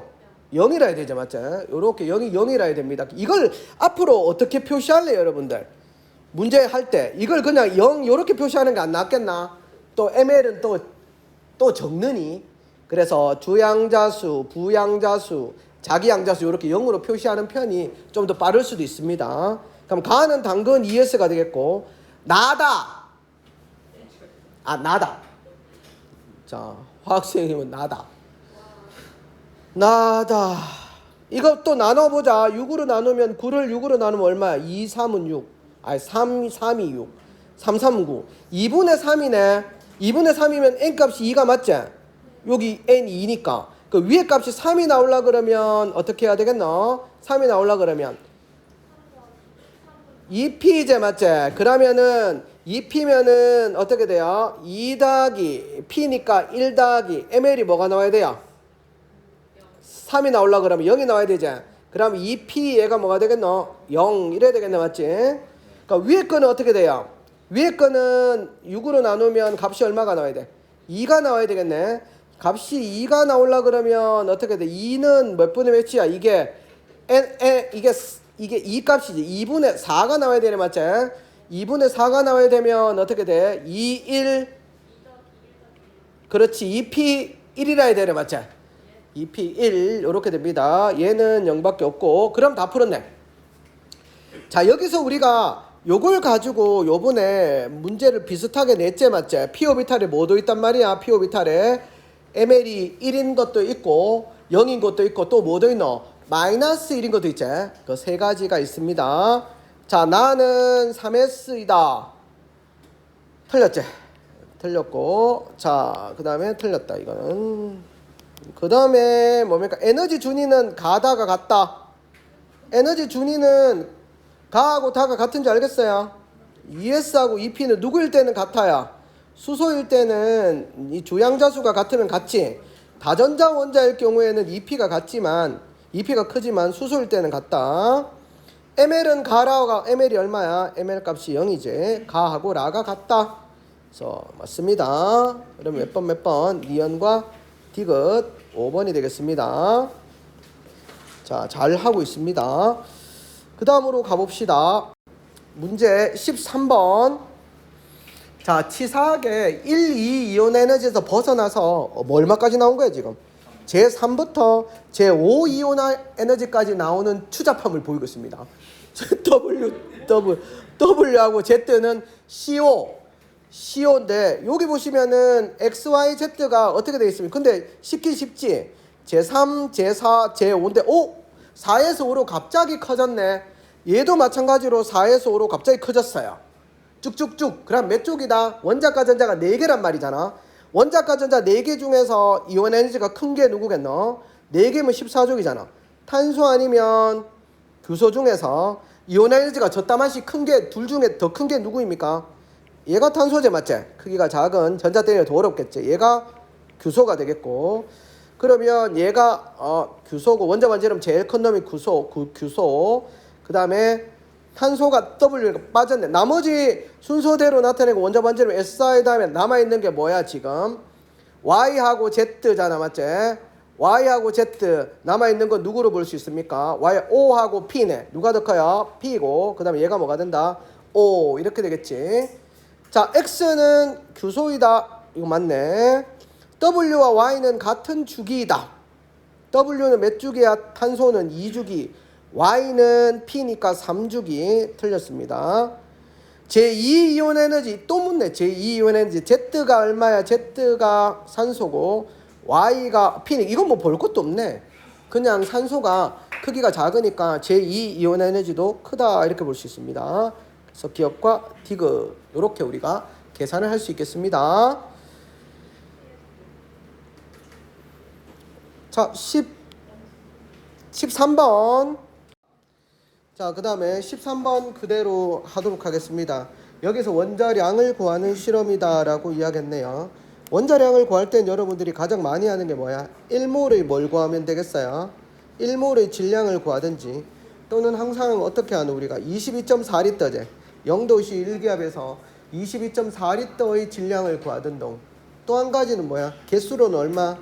0이라 해야 되죠, 맞죠? 요렇게 0이라 해야 됩니다. 이걸 앞으로 어떻게 표시할래요, 여러분들? 문제 할 때 이걸 그냥 0 요렇게 표시하는 게 안 낫겠나? 또 ml은 또 적느니, 그래서 주양자수, 부양자수, 자기양자수 이렇게 0으로 표시하는 편이 좀 더 빠를 수도 있습니다. 그럼 가는 당근 ES가 되겠고, 나다. 나다. 자, 화학생이면 나다. 나다. 이거 또 나눠보자. 6으로 나누면 9를 6으로 나누면 얼마야? 2, 3은 6. 3이 6. 3, 3은 9. 2분의 3이네. 2분의 3이면 n값이 2가 맞지? 여기 n이 2니까. 그 위에 값이 3이 나오려 그러면 어떻게 해야 되겠노? 3이 나오려 그러면 2p제 맞지? 그러면은 2p면은 어떻게 돼요? 2 더하기 p니까 1 더하기 ml이 뭐가 나와야 돼요? 3이 나오려 그러면 0이 나와야 되지. 그럼 2p 얘가 뭐가 되겠노? 0 이래야 되겠네, 맞지? 그러니까 위에 거는 어떻게 돼요? 위에 거는 6으로 나누면 값이 얼마가 나와야 돼? 2가 나와야 되겠네. 값이 2가 나오려 그러면 어떻게 돼? 2는 몇 분의 몇이야? 이게 이게 2 값이지. 2분의 4가 나와야 되네, 맞지? 2분의 4가 나와야 되면 어떻게 돼? 2, 1 그렇지. 2p 1이라 해야 되네, 맞지? 2p 1 이렇게 됩니다. 얘는 0밖에 없고. 그럼 다 풀었네. 자, 여기서 우리가 요걸 가지고 요번에 문제를 비슷하게 냈지, 맞지? p 오비탈에 뭐도 있단 말이야. p 오비탈에 ml이 1인 것도 있고 0인 것도 있고 또 뭐도 있노? 마이너스 1인 것도 있지. 그 세 가지가 있습니다. 자, 나는 3s이다. 틀렸지? 틀렸고. 자, 그 다음에 틀렸다. 이거는. 그 다음에 뭡니까? 에너지 준위는 가다가 같다. 에너지 준위는 가하고 다가 같은 줄 알겠어요? ES하고 EP는 누구일 때는 같아요? 수소일 때는 이 주양자수가 같으면 같지. 다전자 원자일 경우에는 EP가 같지만 EP가 크지만 수소일 때는 같다. ml은 가라가 ml이 얼마야? ml 값이 0이지. 가하고 라가 같다. 그래서 맞습니다. 그럼 몇 번? 니은과 디귿 5번이 되겠습니다. 자, 잘 하고 있습니다. 그 다음으로 가봅시다. 문제 13번. 자, 치사하게 1, 2 이온 에너지에서 벗어나서 얼마까지 나온 거야 지금? 제3부터 제5 이온 에너지까지 나오는 추잡함을 보이고 있습니다. W하고 Z는 CO인데 여기 보시면은 XY, Z가 어떻게 되어 있습니까? 근데 쉽긴 쉽지. 제3, 제4, 제5인데 4에서 5로 갑자기 커졌네. 얘도 마찬가지로 4에서 5로 갑자기 커졌어요. 쭉쭉쭉. 그럼 몇 쪽이다? 원자과 전자가 4개란 말이잖아. 원자과 전자 4개 중에서 이온 에너지가 큰 게 누구겠노? 4개면 14족이잖아. 탄소 아니면 규소 중에서 이온 에너지가 저따만씩 큰 게 둘 중에 더 큰 게 누구입니까? 얘가 탄소제 맞지? 크기가 작은 전자 때문에 더 어렵겠지. 얘가 규소가 되겠고. 그러면 얘가 규소고 원자 반지름 제일 큰 놈이 규소. 그 다음에 탄소가 W가 빠졌네. 나머지 순서대로 나타내고 원자 반지름 SI 다음에 남아있는 게 뭐야 지금? Y하고 Z잖아, 맞지? Y하고 Z 남아있는 건 누구로 볼 수 있습니까? O하고 P네. 누가 더 커요? P고. 그 다음에 얘가 뭐가 된다? O. 이렇게 되겠지. 자, X는 규소이다. 이거 맞네. W와 Y는 같은 주기이다. W는 몇 주기야? 탄소는 2주기. Y는 P니까 3주기. 틀렸습니다. 제2이온 에너지 또 묻네. 제2이온 에너지 Z가 얼마야? Z가 산소고 Y가 P니. 이건 뭐 볼 것도 없네. 그냥 산소가 크기가 작으니까 제2이온 에너지도 크다 이렇게 볼 수 있습니다. 그래서 기억과 디귿 이렇게 우리가 계산을 할 수 있겠습니다. 자, 13번. 자, 그 다음에 13번 그대로 하도록 하겠습니다. 여기서 원자량을 구하는 실험이다 라고 이야기했네요. 원자량을 구할 땐 여러분들이 가장 많이 하는 게 뭐야? 1몰의 뭘 구하면 되겠어요? 1몰의 질량을 구하든지 또는 항상 어떻게 하는 우리가 22.4리터제 0도씨 1기압에서 22.4리터의 질량을 구하던 동. 또 한 가지는 뭐야? 개수로는 얼마?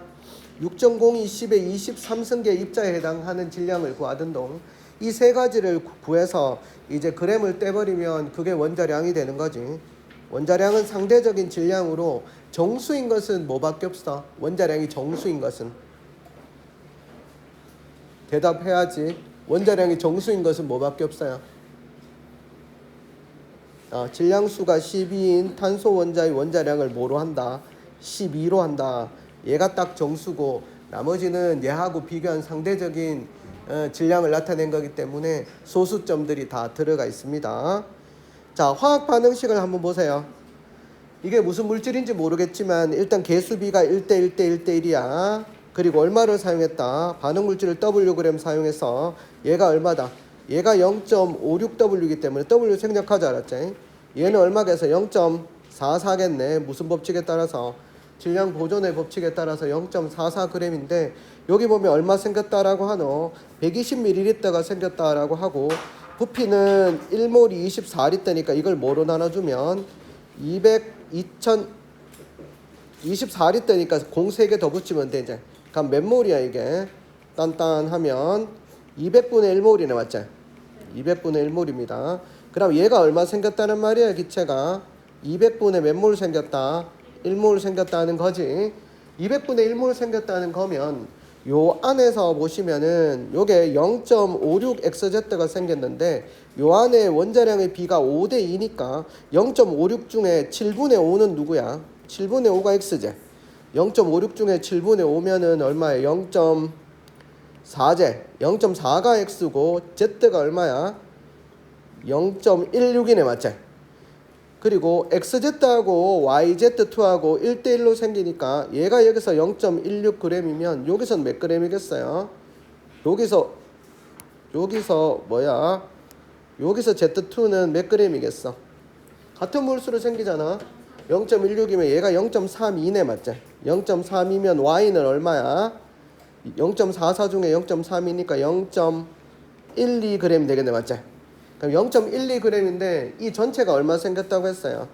6.02, 10의 23승계 입자에 해당하는 질량을 구하던 동 이 세 가지를 구해서 이제 그램을 떼버리면 그게 원자량이 되는 거지. 원자량은 상대적인 질량으로 정수인 것은 뭐밖에 없어? 원자량이 정수인 것은. 대답해야지. 원자량이 정수인 것은 뭐밖에 없어요? 질량수가 12인 탄소 원자의 원자량을 뭐로 한다? 12로 한다. 얘가 딱 정수고 나머지는 얘하고 비교한 상대적인 질량을 나타낸 거기 때문에 소수점들이 다 들어가 있습니다. 자, 화학 반응식을 한번 보세요. 이게 무슨 물질인지 모르겠지만 일단 개수비가 1대 1대 1대 1이야. 그리고 얼마를 사용했다? 반응 물질을 Wg 사용해서 얘가 얼마다? 얘가 0.56W이기 때문에 W 생략하지 알았지? 얘는 얼마겠어? 0.44겠네. 무슨 법칙에 따라서? 질량 보존의 법칙에 따라서 0.44g인데 여기 보면 얼마 생겼다라고 하노? 120ml가 생겼다라고 하고 부피는 1몰이 24리터니까 이걸 뭐로 나눠주면 24리터니까 공 3개 더 붙이면 돼 이제. 그럼 몇 몰이야 이게? 딴딴하면 200분의 1몰이네 맞지? 200분의 1몰입니다. 그럼 얘가 얼마 생겼다는 말이야 기체가? 200분의 몇 몰 생겼다? 1몰 생겼다는 거지. 200분의 1몰 생겼다는 거면 요 안에서 보시면은 요게 0.56xz가 생겼는데 요 안에 원자량의 비가 5대 2니까 0.56 중에 7분의 5는 누구야? 7분의 5가 x제. 0.56 중에 7분의 5면은 얼마야? 0.4제. 0.4가 x고 z가 얼마야? 0.16이네 맞지? 그리고 XZ하고 YZ2하고 1대1로 생기니까 얘가 여기서 0.16g이면 여기서는 몇 g이겠어요? 여기서 뭐야? 여기서 Z2는 몇 g이겠어? 같은 몰수로 생기잖아. 0.16이면 얘가 0.32네 맞지? 0.32면 Y는 얼마야? 0.44 중에 0.3이니까 0.12g 되겠네 맞지? 그럼 0.12g인데 이 전체가 얼마 생겼다고 했어요?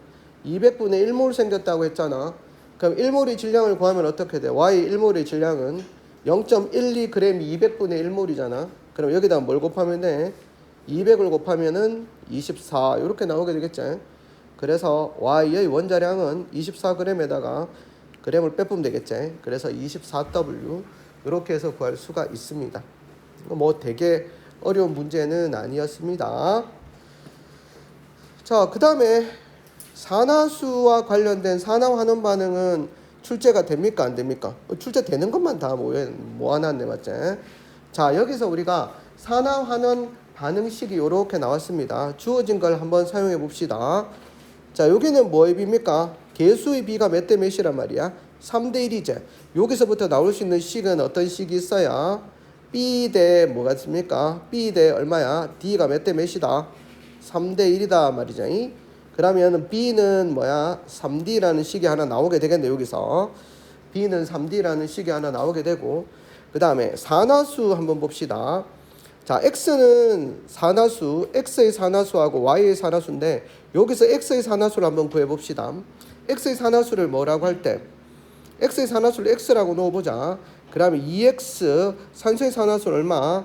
200분의 1몰 생겼다고 했잖아. 그럼 1몰의 질량을 구하면 어떻게 돼? Y 1몰의 질량은 0.12g이 200분의 1몰이잖아. 그럼 여기다 뭘 곱하면 돼? 200을 곱하면은 24 이렇게 나오게 되겠지. 그래서 Y의 원자량은 24g에다가 g을 빼보면 되겠지. 그래서 24W 이렇게 해서 구할 수가 있습니다. 뭐 되게 어려운 문제는 아니었습니다. 자, 그 다음에 산화수와 관련된 산화환원 반응은 출제가 됩니까? 안 됩니까? 출제되는 것만 다 모아놨네, 맞지? 자, 여기서 우리가 산화환원 반응식이 이렇게 나왔습니다. 주어진 걸 한번 사용해 봅시다. 자, 여기는 뭐의 비입니까? 개수의 비가 몇 대 몇이란 말이야? 3대 1이제. 여기서부터 나올 수 있는 식은 어떤 식이 있어야? B 대 뭐가 있습니까? B 대 얼마야? D가 몇 대 몇이다? 3대 1이다 말이죠. 그러면 B는 뭐야? 3D라는 식이 하나 나오게 되겠네 여기서. B는 3D라는 식이 하나 나오게 되고 그 다음에 산화수 한번 봅시다. 자, X는 산화수, X의 산화수하고 Y의 산화수인데 여기서 X의 산화수를 한번 구해봅시다. X의 산화수를 뭐라고 할 때? X의 산화수를 X라고 넣어보자. 그러면 2x 산소의 산화수는 얼마?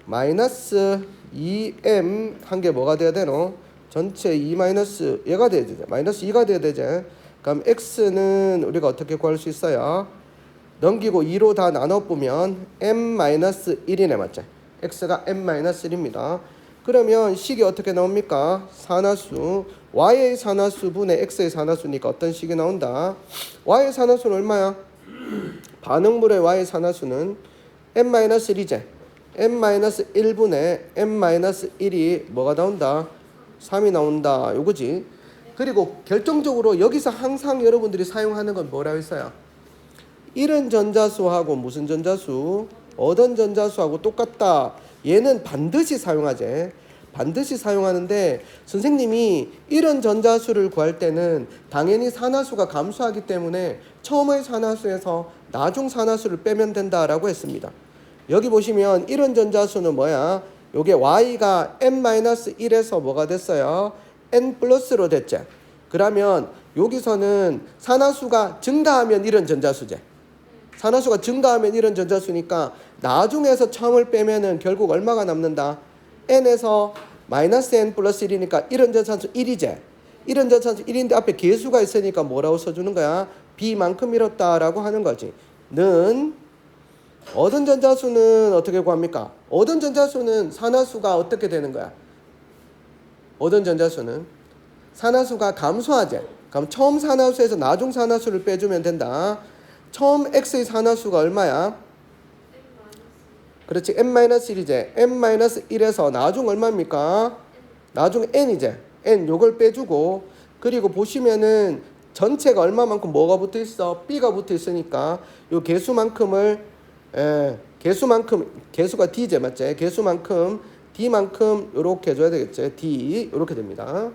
마이너스 2m 한 개 뭐가 돼야 되노? 전체 2 마이너스 얘가 돼야 되죠. 마이너스 2가 돼야 되죠. 그럼 x는 우리가 어떻게 구할 수 있어요? 넘기고 2로 다 나눠보면 m-1이네 맞죠? x가 m-1입니다. 그러면 식이 어떻게 나옵니까? 산화수 y의 산화수 분의 x의 산화수니까 어떤 식이 나온다? y의 산화수는 얼마야? 반응물의 y의 산화수는 m-1이제. m-1분의 m-1이 뭐가 나온다? 3이 나온다. 요거지. 그리고 결정적으로 여기서 항상 여러분들이 사용하는 건 뭐라고 했어요? 이런 전자수하고 무슨 전자수? 어떤 전자수하고 똑같다. 얘는 반드시 사용하지. 반드시 사용하는데 선생님이 이런 전자수를 구할 때는 당연히 산화수가 감소하기 때문에 처음의 산화수에서 나중 산화수를 빼면 된다라고 했습니다. 여기 보시면 이런 전자수는 뭐야? 요게 y가 n-1에서 뭐가 됐어요? n 플러스로 됐죠. 그러면 여기서는 산화수가 증가하면 이런 전자수제. 산화수가 증가하면 이런 전자수니까 나중에서 처음을 빼면은 결국 얼마가 남는다? n에서 마이너스 n 플러스 1이니까 이런 전자수 1이제. 이런 전자수 1인데 앞에 개수가 있으니까 뭐라고 써주는 거야? b만큼 잃었다라고 하는 거지. 는 얻은 전자수는 어떻게 구합니까? 얻은 전자수는 산화수가 어떻게 되는 거야? 얻은 전자수는 산화수가 감소하지. 그럼 처음 산화수에서 나중 산화수를 빼주면 된다. 처음 x의 산화수가 얼마야? 그렇지. n-1이제. n-1에서 나중 얼마입니까? 나중 n이제. n 요걸 빼주고 그리고 보시면은 전체가 얼마만큼 뭐가 붙어 있어? b가 붙어 있으니까 요 개수만큼을 개수가 d제 맞지? 개수만큼 d만큼 요렇게 해줘야 되겠지. d 요렇게 됩니다.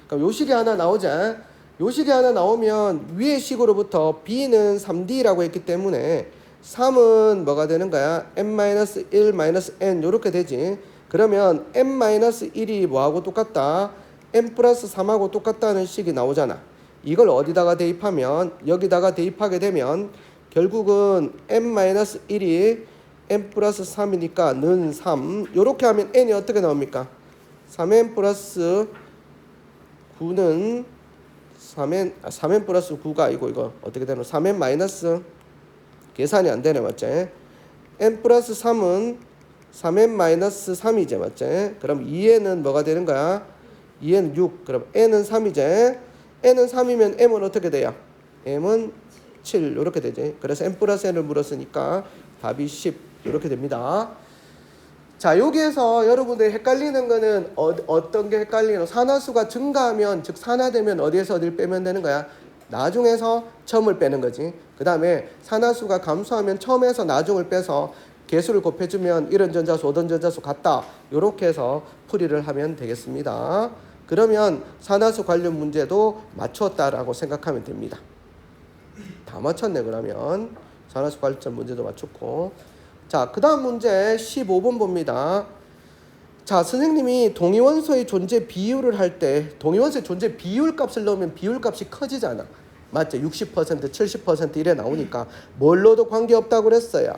그럼 요 식이 하나 나오자. 요 식이 하나 나오면 위의 식으로부터 b는 3d라고 했기 때문에 3은 뭐가 되는 거야? n-1 n 요렇게 되지. 그러면 n-1이 뭐하고 똑같다? n 플러스 3하고 똑같다는 식이 나오잖아. 이걸 어디다가 대입하면 여기다가 대입하게 되면 결국은 n-1이 n 플러스 3이니까 는 3 요렇게 하면 n이 어떻게 나옵니까? 3n 플러스 9는 3n 플러스 9가 아니고 이거 어떻게 되나? 3n 마이너스 계산이 안 되네 맞지? n 플러스 3은 3n 마이너스 3이지 맞지? 그럼 2n은 뭐가 되는 거야? 2n은 6 그럼 n은 3이지? n은 3이면 m은 어떻게 돼요? m은 7 이렇게 되지. 그래서 n 플러스 n을 물었으니까 답이 10 이렇게 됩니다. 자 여기에서 여러분들이 헷갈리는 거는 어떤 게 헷갈리는? 산화수가 증가하면 즉 산화되면 어디에서 어디를 빼면 되는 거야? 나중에서 처음을 빼는 거지. 그 다음에 산화수가 감소하면 처음에서 나중을 빼서 개수를 곱해주면 이런 전자수 오던 전자수 같다. 이렇게 해서 풀이를 하면 되겠습니다. 그러면 산화수 관련 문제도 맞췄다라고 생각하면 됩니다. 다 맞췄네 그러면. 산화수 관련 문제도 맞췄고. 자, 그 다음 문제 15번 봅니다. 자, 선생님이 동위원소의 존재 비율을 할 때 동위원소의 존재 비율 값을 넣으면 비율 값이 커지잖아. 맞죠? 60%, 70% 이래 나오니까 뭘 넣어도 관계없다고 그랬어요.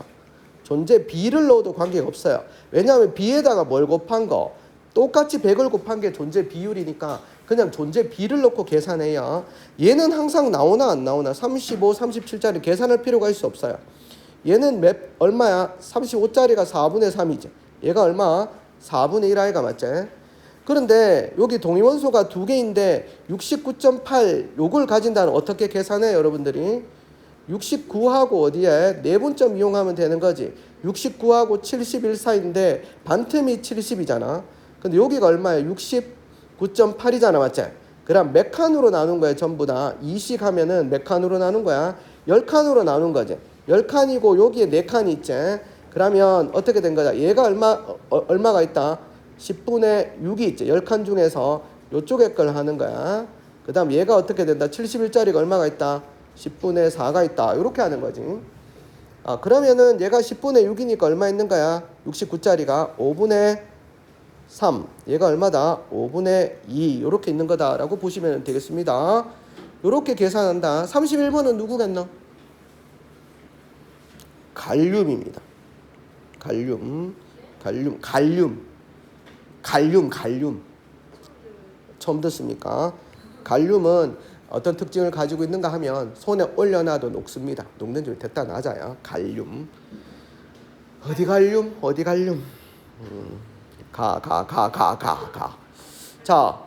존재 비를 넣어도 관계가 없어요. 왜냐하면 비에다가 뭘 곱한 거 똑같이 100을 곱한 게 존재 비율이니까 그냥 존재 비를 넣고 계산해요. 얘는 항상 나오나 안 나오나 35, 37짜리 계산할 필요가 있어 없어요. 얘는 얼마야? 35짜리가 4분의 3이지. 얘가 얼마? 4분의 1 아이가 맞지? 그런데 여기 동위원소가 두 개인데 69.8 요걸 가진다는 어떻게 계산해 여러분들이? 69하고 어디에? 내분점 이용하면 되는 거지. 69하고 71 사이인데 반틈이 70이잖아. 근데 여기가 얼마야? 69.8이잖아 맞지? 그럼 몇 칸으로 나눈 거야 전부 다? 2씩 하면은 몇 칸으로 나눈 거야? 10칸으로 나눈 거지. 10칸이고 여기에 4칸이 있지. 그러면 어떻게 된 거야? 얘가 얼마가 있다? 10분의 6이 있지. 10칸 중에서 요쪽에 걸 하는 거야. 그 다음 얘가 어떻게 된다? 71짜리가 얼마가 있다? 10분의 4가 있다. 이렇게 하는 거지. 그러면은 얘가 10분의 6이니까 얼마 있는 거야? 69짜리가 5분의 3. 얘가 얼마다? 5분의 2. 이렇게 있는 거다라고 보시면 되겠습니다. 이렇게 계산한다. 31번은 누구겠노? 갈륨입니다. 갈륨. 처음 듣습니까? 갈륨은 어떤 특징을 가지고 있는가 하면 손에 올려놔도 녹습니다. 녹는 줄 됐다 낮아요. 갈륨. 어디 갈륨? 어디 갈륨? 가. 자,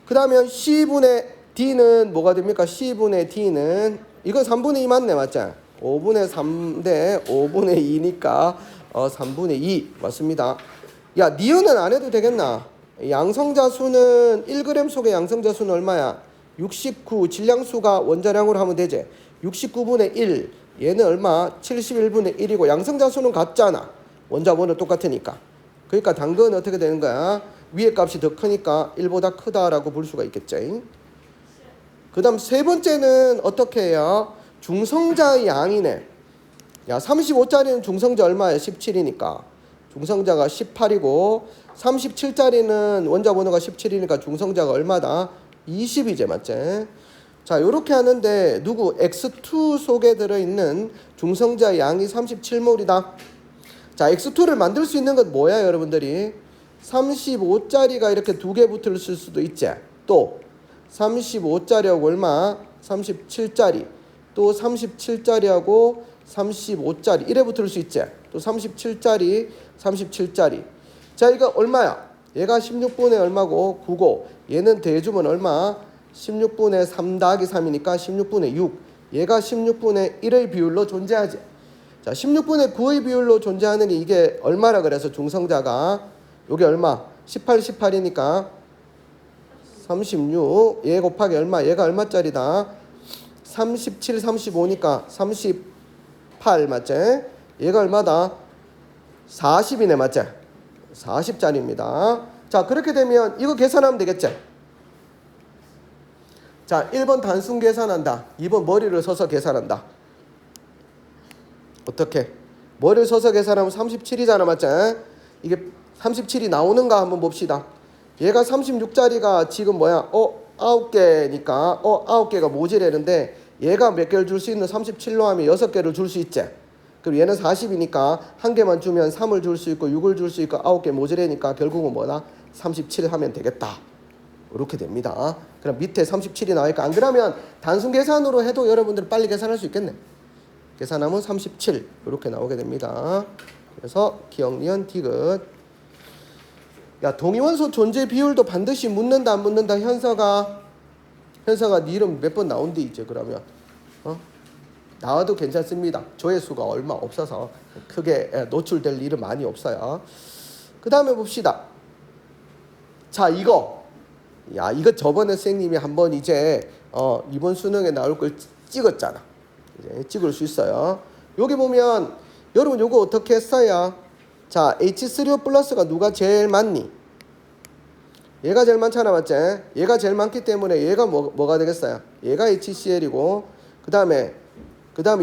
그 다음에 C분의 D는 뭐가 됩니까? C분의 D는 이건 3분의 2 맞네 맞죠? 5분의 3대 5분의 2니까 3분의 2 맞습니다. 야, 니은은 안 해도 되겠나? 양성자 수는 1g 속의 양성자 수는 얼마야? 69. 질량수가 원자량으로 하면 되지. 69분의 1. 얘는 얼마? 71분의 1이고 양성자 수는 같잖아. 원자번호 똑같으니까. 그러니까 당근은 어떻게 되는 거야? 위의 값이 더 크니까 1보다 크다라고 볼 수가 있겠죠. 그 다음 세 번째는 어떻게 해요? 중성자의 양이네. 야, 35짜리는 중성자 얼마야? 17이니까. 중성자가 18이고 37짜리는 원자 번호가 17이니까 중성자가 얼마다? 20이제 맞지? 자, 요렇게 하는데 누구 X2 속에 들어있는 중성자 양이 37몰이다. 자, X2를 만들 수 있는 건 뭐야, 여러분들이? 35짜리가 이렇게 두 개 붙을 수도 있지. 또 35짜리하고 얼마? 37짜리. 또 37짜리하고 35짜리. 이래 붙을 수 있지. 또 37짜리, 37짜리. 자, 이거 얼마야? 얘가 16분의 얼마고? 9고. 얘는 대주면 얼마? 16분의 3 더하기 3이니까 16분의 6. 얘가 16분의 1의 비율로 존재하지. 자, 16분의 9의 비율로 존재하는 게 이게 얼마라 그래서 중성자가 요게 얼마? 18, 18이니까 36. 얘 곱하기 얼마? 얘가 얼마짜리다? 37, 35니까 38 맞지? 얘가 얼마다? 40이네 맞지? 40짜리입니다. 자, 그렇게 되면 이거 계산하면 되겠지? 자, 1번 단순 계산한다. 2번 머리를 서서 계산한다. 어떻게? 머리를 서서 계산하면 37이잖아 맞지? 이게 37이 나오는가 한번 봅시다. 얘가 36짜리가 지금 뭐야? 9개니까 9개가 모자라는데 얘가 몇 개를 줄 수 있는 37로 하면 6개를 줄 수 있지. 그리고 얘는 40이니까 한 개만 주면 3을 줄 수 있고 6을 줄 수 있고 9개 모자라니까 결국은 뭐다? 37 하면 되겠다. 이렇게 됩니다. 그럼 밑에 37이 나오니까 안 그러면 단순 계산으로 해도 여러분들 빨리 계산할 수 있겠네. 계산하면 37 이렇게 나오게 됩니다. 그래서 기억, 니은, 디귿. 야, 동위원소 존재 비율도 반드시 묻는다 안 묻는다? 현서가 네 이름 몇 번 나온디 이제 그러면 나와도 괜찮습니다. 조회수가 얼마 없어서 크게 노출될 일은 많이 없어요. 그 다음에 봅시다. 자, 이거 저번에 선생님이 한번 이제 이번 수능에 나올 걸 찍었잖아. 이제 찍을 수 있어요. 여기 보면 여러분 요거 어떻게 했어요? 자, H3O 플러스가 누가 제일 많니? 얘가 제일 많잖아 맞지? 얘가 제일 많기 때문에 얘가 뭐가 되겠어요? 얘가 HCl이고 그 다음에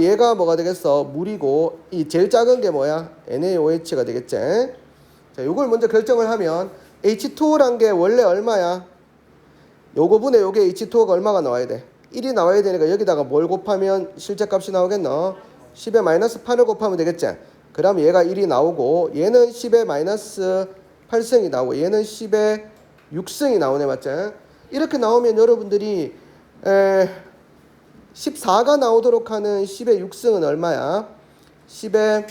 얘가 뭐가 되겠어? 물이고 이 제일 작은 게 뭐야? NaOH가 되겠지? 자, 요걸 먼저 결정을 하면 H2O란 게 원래 얼마야? 요거 분의 요게 H2O가 얼마가 나와야 돼? 1이 나와야 되니까 여기다가 뭘 곱하면 실제값이 나오겠노? 10에 마이너스 8을 곱하면 되겠지? 그럼 얘가 1이 나오고 얘는 10에 마이너스 8승이 나오고 얘는 10에 6승이 나오네 맞지? 이렇게 나오면 여러분들이 14가 나오도록 하는 10의 6승은 얼마야? 10에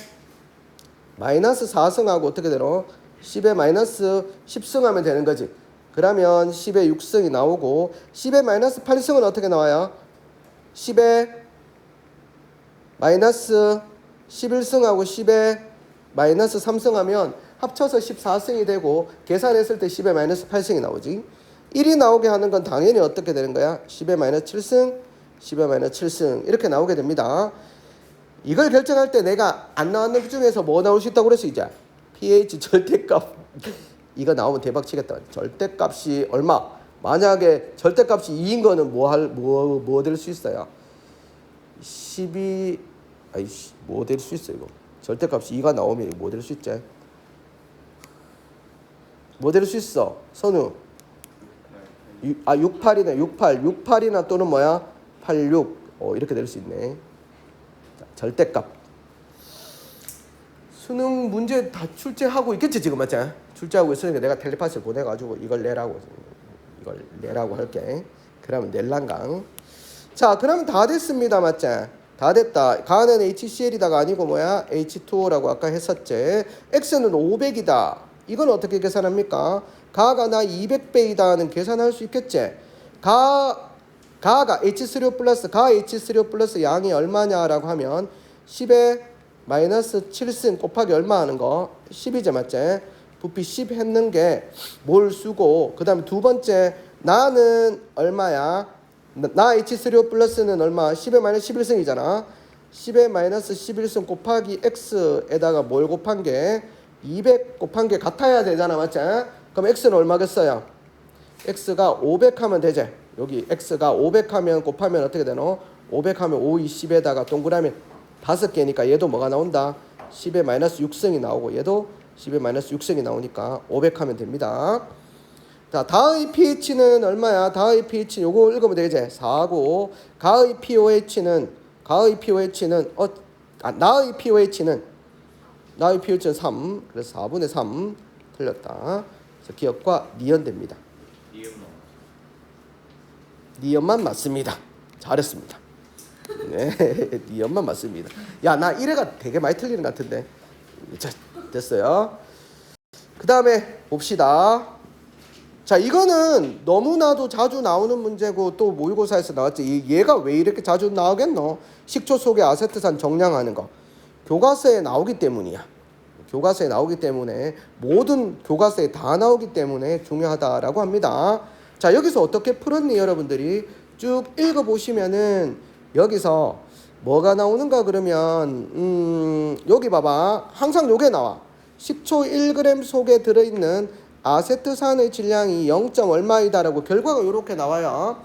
마이너스 4승하고 어떻게 되노? 10에 마이너스 10승 하면 되는 거지. 그러면 10에 6승이 나오고 10에 마이너스 8승은 어떻게 나와요? 10에 마이너스 11승하고 10에 마이너스 3승 하면 합쳐서 14승이 되고 계산했을 때 10에 마이너스 8승이 나오지. 1이 나오게 하는 건 당연히 어떻게 되는 거야? 10에 마이너스 7승, 10에 마이너스 7승 이렇게 나오게 됩니다. 이걸 결정할 때 내가 안 나왔는 것 중에서 뭐 나올 수 있다고 그랬어 이제? pH 절대값. 이거 나오면 대박 치겠다. 절대값이 얼마? 만약에 절대값이 2인 거는 뭐 될 수 있어요? 12 뭐 될 수 있어 이거? 절대값이 2가 나오면 뭐 될 수 있지? 뭐 될 수 있어? 선우. 68이네. 68이나 또는 뭐야? 86. 이렇게 될 수 있네. 자, 절대값. 수능 문제 다 출제하고 있겠지 지금 맞지? 출제하고 있으니까 내가 텔레파시를 보내가지고 이걸 내라고 할게. 그러면 낼란강. 자, 그러면 다 됐습니다 맞지? 다 됐다. 가는 HCl이다가 아니고 뭐야? H2O라고 아까 했었지. X는 500이다. 이건 어떻게 계산합니까? 가가 나 200배이다 하는 계산할 수 있겠지? 가가 H3O 플러스 가 H3O 플러스 양이 얼마냐라고 하면 10에 마이너스 7승 곱하기 얼마 하는 거? 10이죠 맞지? 부피 10 했는 게 뭘 쓰고 그 다음에 두 번째 나는 얼마야? 나 H3O 플러스는 얼마? 10에 마이너스 11승이잖아. 10에 마이너스 11승 곱하기 X에다가 뭘 곱한 게 200 곱한 게 같아야 되잖아 맞지? 그럼 X는 얼마겠어요? X가 500 하면 되지. 여기 X가 500 하면 곱하면 어떻게 되노? 500 하면 5, 20에다가 동그라미 5개니까 얘도 뭐가 나온다? 10에 마이너스 6승이 나오고 얘도 10에 마이너스 6승이 나오니까 500 하면 됩니다. 자, 다의 pH는 얼마야? 다의 pH는 요거 읽으면 되지. 4고 가의 pOH는 나의 pOH는 3. 그래서 4분의 3 틀렸다. 그래서 기억과 니은됩니다. 니은만 맞습니다. 잘했습니다. 네, 니은만 맞습니다. 야, 나 1회가 되게 많이 틀리는 것 같은데. 자, 됐어요. 그 다음에 봅시다. 자, 이거는 너무나도 자주 나오는 문제고 또 모의고사에서 나왔지. 얘가 왜 이렇게 자주 나오겠노? 식초 속에 아세트산 정량하는 거. 교과서에 나오기 때문이야. 교과서에 나오기 때문에 모든 교과서에 다 나오기 때문에 중요하다라고 합니다. 자, 여기서 어떻게 풀었니 여러분들이? 쭉 읽어보시면은 여기서 뭐가 나오는가 그러면 여기 봐봐. 항상 요게 나와. 식초 1g 속에 들어있는 아세트산의 질량이 0. 얼마이다라고 결과가 이렇게 나와요.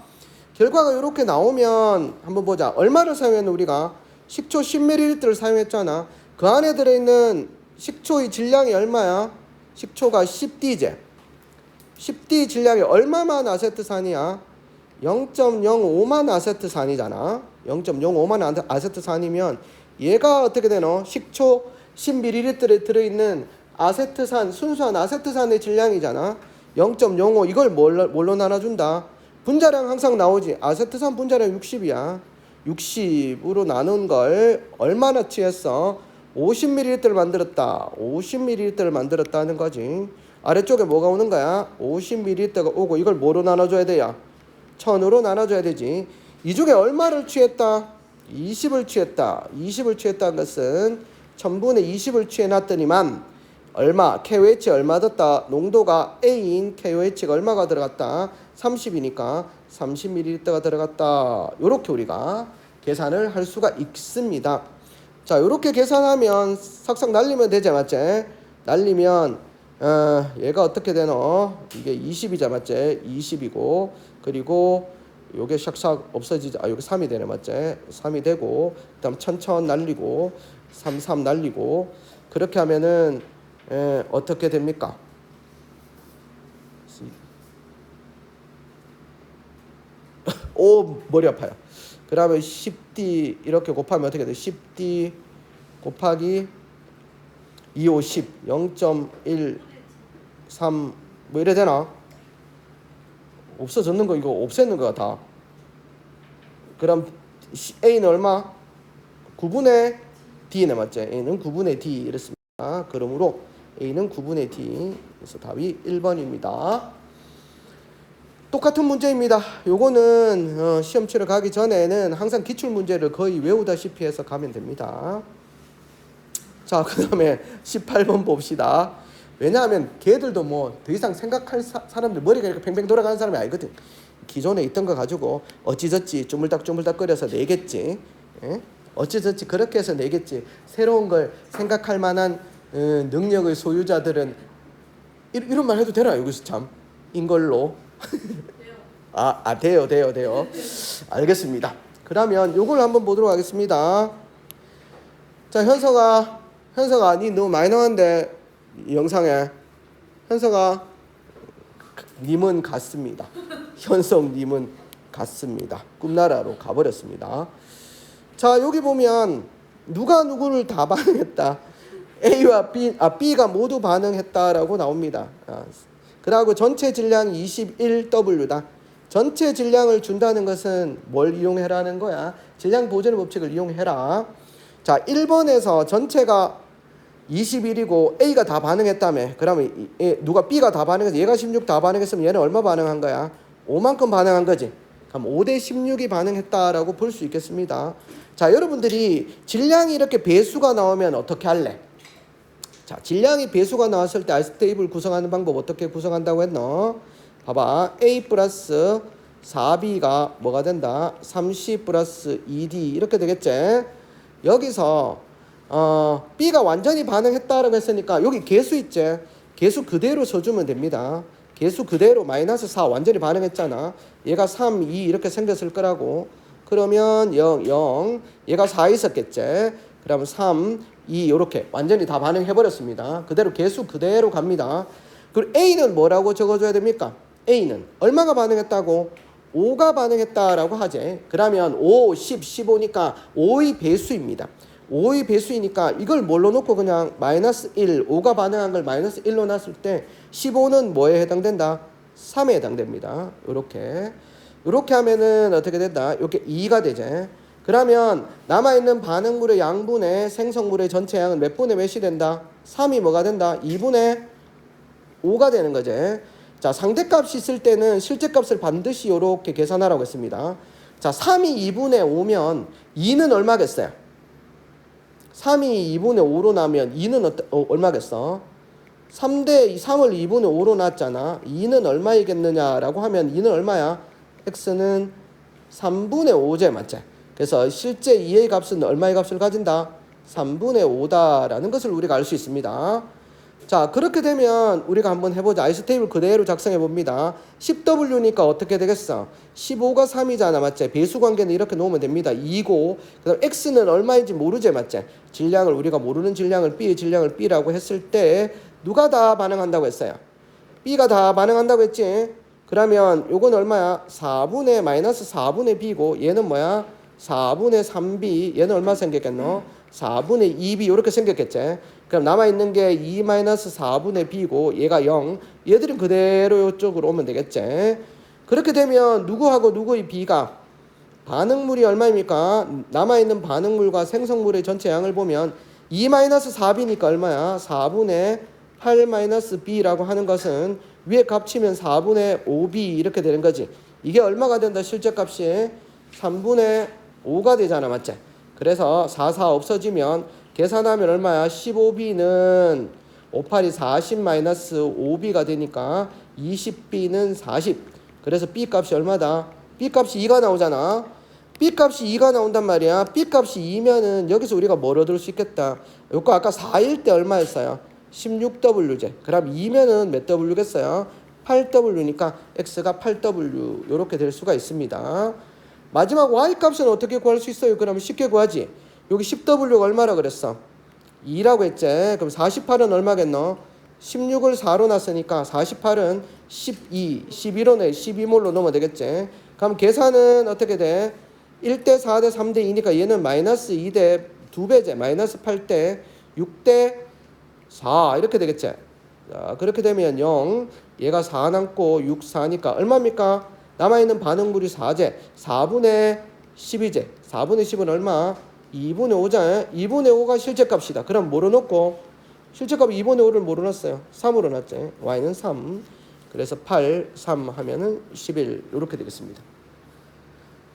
결과가 이렇게 나오면 한번 보자. 얼마를 사용했노 우리가? 식초 10ml를 사용했잖아. 그 안에 들어있는 식초의 질량이 얼마야? 식초가 10D제. 10D 질량이 얼마만 아세트산이야? 0.05만 아세트산이잖아. 0.05만 아세트산이면 얘가 어떻게 되노? 식초 10ml에 들어있는 아세트산, 순수한 아세트산의 질량이잖아. 0.05 이걸 뭘로 나눠준다? 분자량 항상 나오지. 아세트산 분자량 60이야. 60으로 나눈 걸 얼마나 취했어? 50ml를 만들었다. 50ml를 만들었다는 거지. 아래쪽에 뭐가 오는 거야? 50ml가 오고 이걸 뭐로 나눠줘야 돼요? 1000으로 나눠줘야 되지. 이 중에 얼마를 취했다? 20을 취했다. 20을 취했다는 것은 1000분의 20을 취해놨더니만 얼마? KOH 얼마 뒀다? 농도가 A인 KOH가 얼마가 들어갔다? 30이니까 30ml가 들어갔다. 요렇게 우리가 계산을 할 수가 있습니다. 자, 요렇게 계산하면 삭삭 날리면 되지, 맞지? 날리면 얘가 어떻게 되노? 이게 20이자, 맞지? 20이고 그리고 요게 샥샥 없어지지. 요게 3이 되네, 맞지? 3이 되고 그다음 1000 날리고 33 날리고 그렇게 하면은 어떻게 됩니까? 오, 머리 아파요. 그러면 10D 이렇게 곱하면 어떻게 돼? 10D 곱하기 250 0.13 뭐 이래 되나? 없어졌는 거 이거 없애는 거 같아. 그럼 A는 얼마? 9분의 D네, 맞지? A는 9분의 D 이랬습니다. 그러므로 A는 9분의 D. 그래서 답이 1번입니다. 똑같은 문제입니다. 요거는 시험 치러 가기 전에는 항상 기출 문제를 거의 외우다시피 해서 가면 됩니다. 자, 그 다음에 18번 봅시다. 왜냐하면 걔들도 뭐 더 이상 생각할 사람들 머리가 이렇게 팽팽 돌아가는 사람이 아니거든. 기존에 있던 거 가지고 어찌저찌 쪼물딱쪼물딱 거려서 내겠지. 예? 어찌저찌 그렇게 해서 내겠지. 새로운 걸 생각할 만한 능력의 소유자들은 이런 말 해도 되나 여기서 참 인걸로. 돼요. 알겠습니다. 그러면 요걸 한번 보도록 하겠습니다. 자, 현서가 니 너무 많이 나왔는데 이 영상에 현서가 님은 갔습니다. 현성님은 갔습니다. 꿈나라로 가버렸습니다. 자, 여기 보면 누가 누구를 다 반응했다. A와 B가 모두 반응했다라고 나옵니다. 그리고 전체 질량이 21W다. 전체 질량을 준다는 것은 뭘 이용해라는 거야? 질량 보존의 법칙을 이용해라. 자, 1번에서 전체가 21이고 A가 다 반응했다며. 그러면 누가 B가 다 반응해서 얘가 16 다 반응했으면 얘는 얼마 반응한 거야? 5만큼 반응한 거지. 그럼 5대 16이 반응했다라고 볼 수 있겠습니다. 자, 여러분들이 질량이 이렇게 배수가 나오면 어떻게 할래? 자, 질량이 배수가 나왔을 때 아이스 테이블 구성하는 방법 어떻게 구성한다고 했노? 봐봐. A 플러스 4B가 뭐가 된다? 30 플러스 2D 이렇게 되겠지? 여기서 B가 완전히 반응했다라고 했으니까 여기 계수 있지? 계수 그대로 써주면 됩니다. 계수 그대로 마이너스 4 완전히 반응했잖아. 얘가 3, 2 이렇게 생겼을 거라고. 그러면 0, 0 얘가 4 있었겠지? 그러면 3, 2 이렇게 완전히 다 반응해버렸습니다. 그대로 계수 그대로 갑니다. 그리고 A는 뭐라고 적어줘야 됩니까? A는 얼마가 반응했다고? 5가 반응했다라고 하지. 그러면 5, 10, 15니까 5의 배수입니다. 5의 배수이니까 이걸 뭘로 놓고 그냥 마이너스 1, 5가 반응한 걸 마이너스 1로 놨을 때 15는 뭐에 해당된다? 3에 해당됩니다. 이렇게 하면은 어떻게 된다? 이렇게 2가 되지. 그러면 남아있는 반응물의 양분의 생성물의 전체 양은 몇 분의 몇이 된다? 3이 뭐가 된다? 2분의 5가 되는 거지. 자, 상대값이 있을 때는 실제값을 반드시 이렇게 계산하라고 했습니다. 자, 3이 2분의 5면 2는 얼마겠어요? 3이 2분의 5로 나면 2는 얼마겠어? 3대 3을 2분의 5로 놨잖아. 2는 얼마이겠느냐라고 하면 2는 얼마야? x는 3분의 5제 맞지? 그래서 실제 2의 값은 얼마의 값을 가진다? 3분의 5다라는 것을 우리가 알 수 있습니다. 자, 그렇게 되면 우리가 한번 해보자. 아이스 테이블 그대로 작성해 봅니다. 10W니까 어떻게 되겠어? 15가 3이잖아, 맞지? 배수 관계는 이렇게 놓으면 됩니다. 2고, 그 다음 X는 얼마인지 모르지, 맞지? 질량을, 우리가 모르는 질량을 B의 질량을 B라고 했을 때 누가 다 반응한다고 했어요? B가 다 반응한다고 했지? 그러면 요건 얼마야? 4분의 마이너스 4분의 B고 얘는 뭐야? 4분의 3B. 얘는 얼마 생겼겠노? 4분의 2B 이렇게 생겼겠지? 그럼 남아있는 게 2-4분의 B고 얘가 0. 얘들은 그대로 이쪽으로 오면 되겠지? 그렇게 되면 누구하고 누구의 B가 반응물이 얼마입니까? 남아있는 반응물과 생성물의 전체 양을 보면 2-4B니까 얼마야? 4분의 8-B라고 하는 것은 위에 값치면 4분의 5B 이렇게 되는 거지. 이게 얼마가 된다? 실제값이 3분의 5가 되잖아, 맞지? 그래서 4, 4 없어지면 계산하면 얼마야? 15B는 5, 8이 40-5B가 되니까 20B는 40. 그래서 B 값이 얼마다? B 값이 2가 나오잖아. B 값이 2가 나온단 말이야. B 값이 2면은 여기서 우리가 뭘 얻을 수 있겠다? 요거 아까 4일 때 얼마였어요? 16W제. 그럼 2면은 몇 W겠어요? 8W니까 X가 8W 이렇게 될 수가 있습니다. 마지막 Y값은 어떻게 구할 수 있어요? 그러면 쉽게 구하지. 여기 10W가 얼마라 그랬어? 2라고 했지. 그럼 48은 얼마겠노? 16을 4로 놨으니까 48은 12, 11호네. 12몰로 넣으면 되겠지. 그럼 계산은 어떻게 돼? 1대 4대 3대 2니까 얘는 마이너스 2대 2배제. 마이너스 8대 6대 4 이렇게 되겠지. 자, 그렇게 되면 0, 얘가 4 남고 6, 4니까 얼마입니까? 남아있는 반응물이 4제, 4분의 10이제. 4분의 10은 얼마? 2분의 5자. 2분의 5가 실제값이다. 그럼 뭐로 넣고? 실제값 2분의 5를 뭐로 넣었어요? 3으로 넣었지. y는 3. 그래서 8, 3 하면은 11 이렇게 되겠습니다.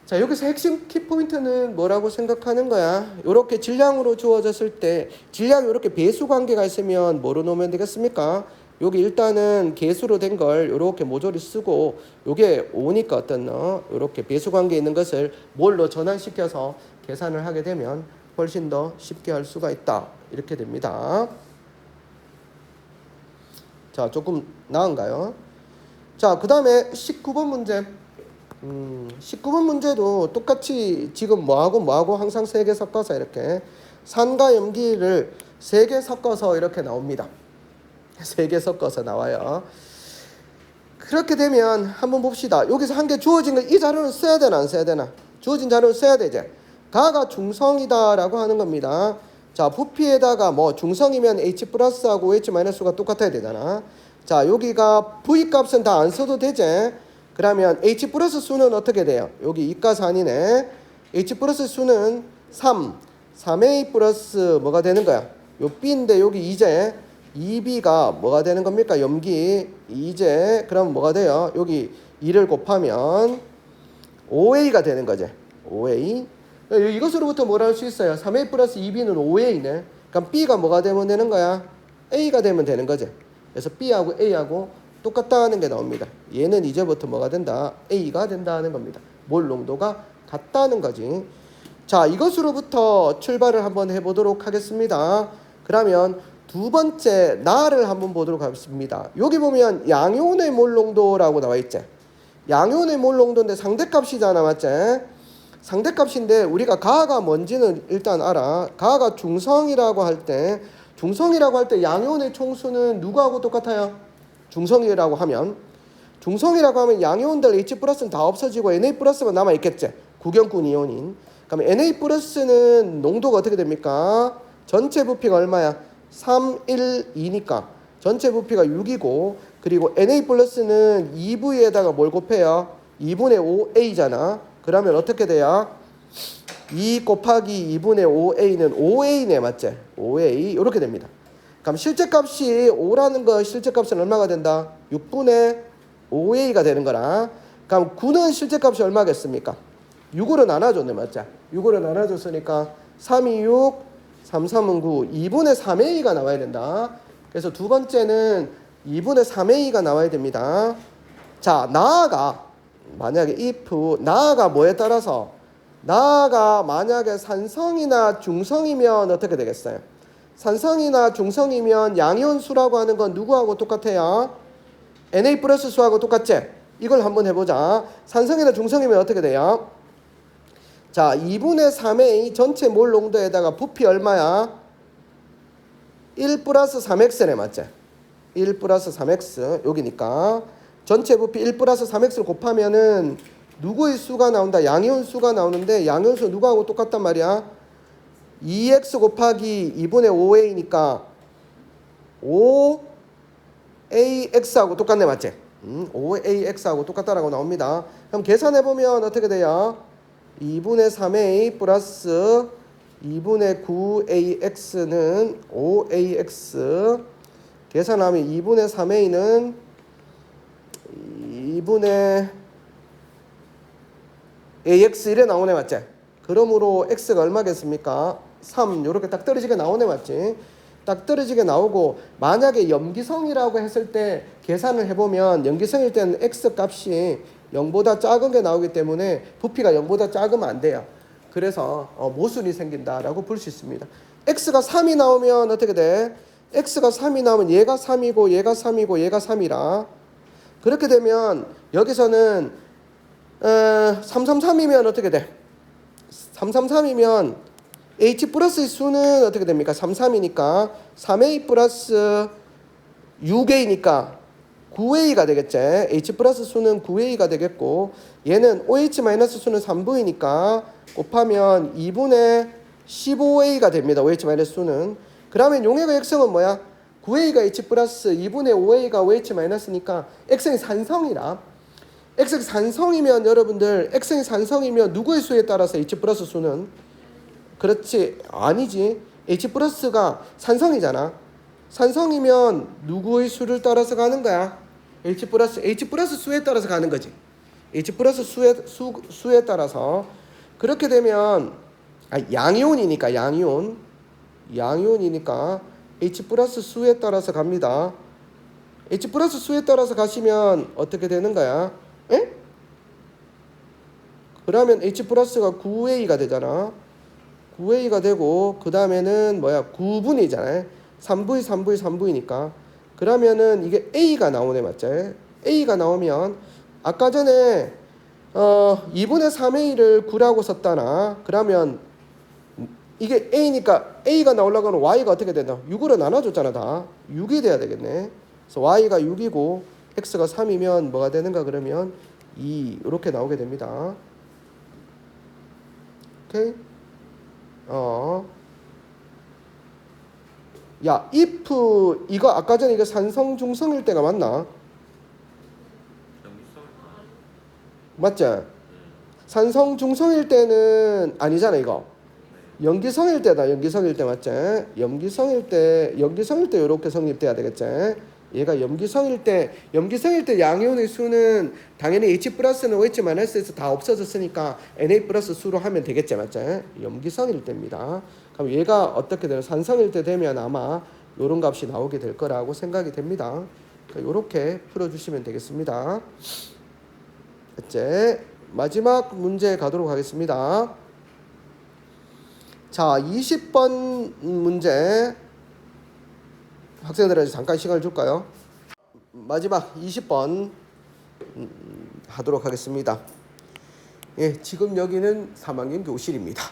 자, 여기서 핵심 키포인트는 뭐라고 생각하는 거야? 이렇게 질량으로 주어졌을 때 질량이 이렇게 배수 관계가 있으면 뭐로 놓으면 되겠습니까? 여기 일단은 개수로 된 걸 이렇게 모조리 쓰고 요게 5니까 어떻노? 이렇게 배수 관계에 있는 것을 뭘로 전환시켜서 계산을 하게 되면 훨씬 더 쉽게 할 수가 있다. 이렇게 됩니다. 자, 조금 나은가요? 자, 그 다음에 19번 문제. 19번 문제도 똑같이 지금 뭐하고 항상 3개 섞어서 이렇게 산과 염기를 3개 섞어서 이렇게 나옵니다. 3개 섞어서 나와요. 그렇게 되면 한번 봅시다. 여기서 한 개 주어진 거 이 자료는 써야 되나 안 써야 되나? 주어진 자료는 써야 되지. 가가 중성이다라고 하는 겁니다. 자, 부피에다가 뭐 중성이면 H 플러스하고 OH 마이너스가 똑같아야 되잖아. 자, 여기가 V 값은 다 안 써도 되지. 그러면 H 플러스 수는 어떻게 돼요? 여기 이가산이네. H 플러스 수는 3. 3A 플러스 뭐가 되는 거야? 요 B인데 여기 이제 2B가 뭐가 되는 겁니까? 염기 2제. 그럼 뭐가 돼요? 여기 2를 곱하면 5A가 되는 거지. 5A. 이것으로부터 뭘 할 수 있어요? 3A 플러스 2B는 5A네. 그럼 B가 뭐가 되면 되는 거야? A가 되면 되는 거지. 그래서 B하고 A하고 똑같다는 게 나옵니다. 얘는 이제부터 뭐가 된다? A가 된다는 겁니다. 몰 농도가 같다는 거지. 자, 이것으로부터 출발을 한번 해보도록 하겠습니다. 그러면 두 번째 나를 한번 보도록 하겠습니다. 여기 보면 양이온의 몰 농도라고 나와 있지. 양이온의 몰 농도인데 상대값이잖아, 맞지? 상대값인데 우리가 가가 뭔지는 일단 알아. 가가 중성이라고 할 때 양이온의 총수는 누구하고 똑같아요? 중성이라고 하면 중성이라고 하면 양이온들 H 플러스는 다 없어지고 NA 플러스만 남아있겠지. 구경꾼 이온인. 그럼 NA 플러스는 농도가 어떻게 됩니까? 전체 부피가 얼마야? 3, 1, 2니까 전체 부피가 6이고, 그리고 NA 플러스는 2V에다가 뭘 곱해요? 2분의 5A잖아. 그러면 어떻게 돼요? 2 곱하기 2분의 5A는 5A네, 맞지? 5A 이렇게 됩니다. 그럼 실제값이 5라는 거 실제값은 얼마가 된다? 6분의 5A가 되는 거라. 그럼 9는 실제값이 얼마겠습니까? 6으로 나눠줬네, 맞죠? 6으로 나눠줬으니까 3이 6, 3, 3은 9, 2분의 3A가 나와야 된다. 그래서 두 번째는 2분의 3A가 나와야 됩니다. 자, 나아가 만약에 if 나아가 뭐에 따라서, 나아가 만약에 산성이나 중성이면 어떻게 되겠어요? 산성이나 중성이면 양이온 수라고 하는 건 누구하고 똑같아요? Na 플러스 수하고 똑같지? 이걸 한번 해보자. 산성이나 중성이면 어떻게 돼요? 자, 2분의 3A 전체 몰 농도에다가 부피 얼마야? 1 플러스 3x네, 맞지? 1 플러스 3x 여기니까 전체 부피 1 플러스 3x를 곱하면은 누구의 수가 나온다? 양이온 수가 나오는데, 양이온 수 누구하고 똑같단 말이야? 2x 곱하기 2분의 5a니까 5ax하고 똑같네, 맞지? 5ax하고 똑같다라고 나옵니다. 그럼 계산해보면 어떻게 돼요? 2분의 3a 플러스 2분의 9ax는 5ax. 계산하면 2분의 3a는 2분의 ax 이래 나오네, 맞지? 그러므로 x가 얼마겠습니까? 3 이렇게 딱 떨어지게 나오네, 맞지? 딱 떨어지게 나오고, 만약에 염기성이라고 했을 때 계산을 해보면 염기성일 때는 x 값이 0보다 작은 게 나오기 때문에 부피가 0보다 작으면 안 돼요. 그래서 모순이 생긴다라고 볼 수 있습니다. x가 3이 나오면 어떻게 돼? x가 3이 나오면 얘가 3이고 얘가 3이고 얘가 3이라. 그렇게 되면 여기서는 333이면 어떻게 돼? 333이면 H 플러스의 수는 어떻게 됩니까? 33이니까 3A 플러스 6A니까 9A가 되겠지. H 플러스 수는 9A가 되겠고, 얘는 OH 마이너스 수는 3V니까 곱하면 2분의 15A가 됩니다. OH 마이너스 수는. 그러면 용액의 액성은 뭐야? 9A가 H 플러스 2분의 5A가 OH 마이너스니까 액성이 산성이라. 액성이 산성이면 여러분들, 액성이 산성이면 누구의 수에 따라서 H 플러스 수는? 그렇지, 아니지. H 플러스가 산성이잖아. 산성이면 누구의 수를 따라서 가는 거야? H 플러스 수에 따라서 가는 거지. H 플러스 수에 따라서. 그렇게 되면 양이온이니까 양이온이니까 H 플러스 수에 따라서 갑니다. H 플러스 수에 따라서 가시면 어떻게 되는 거야? 에? 그러면 H 플러스가 9A가 되잖아. 9A가 되고, 그 다음에는 뭐야? 9분이잖아요. 3V니까. 그러면은 이게 A가 나오네, 맞지? A가 나오면 아까 전에 2분의 3A를 9라고 썼다나. 그러면 이게 A니까 A가 나오려고 하면 Y가 어떻게 된다? 6으로 나눠줬잖아, 다. 6이 돼야 되겠네. 그래서 Y가 6이고 X가 3이면 뭐가 되는가? 그러면 2 이렇게 나오게 됩니다. 오케이? 야, if 이거 아까 전에 이거 산성 중성일 때가 맞나? 맞지? 산성 중성일 때는 아니잖아, 이거. 염기성일 때다. 염기성일 때 맞지? 염기성일 때 이렇게 성립돼야 되겠지? 얘가 염기성일 때 양이온의 수는 당연히 H 플러스는 OH 마이너스에서 다 없어졌으니까 Na 플러스 수로 하면 되겠지, 맞지? 염기성일 때입니다. 그럼 얘가 어떻게 되나? 산성일 때 되면 아마 이런 값이 나오게 될 거라고 생각이 됩니다. 이렇게 풀어주시면 되겠습니다. 이제 마지막 문제 가도록 하겠습니다. 자, 20번 문제 학생들한테 잠깐 시간을 줄까요? 마지막 20번 하도록 하겠습니다. 예, 지금 여기는 3학년 교실입니다.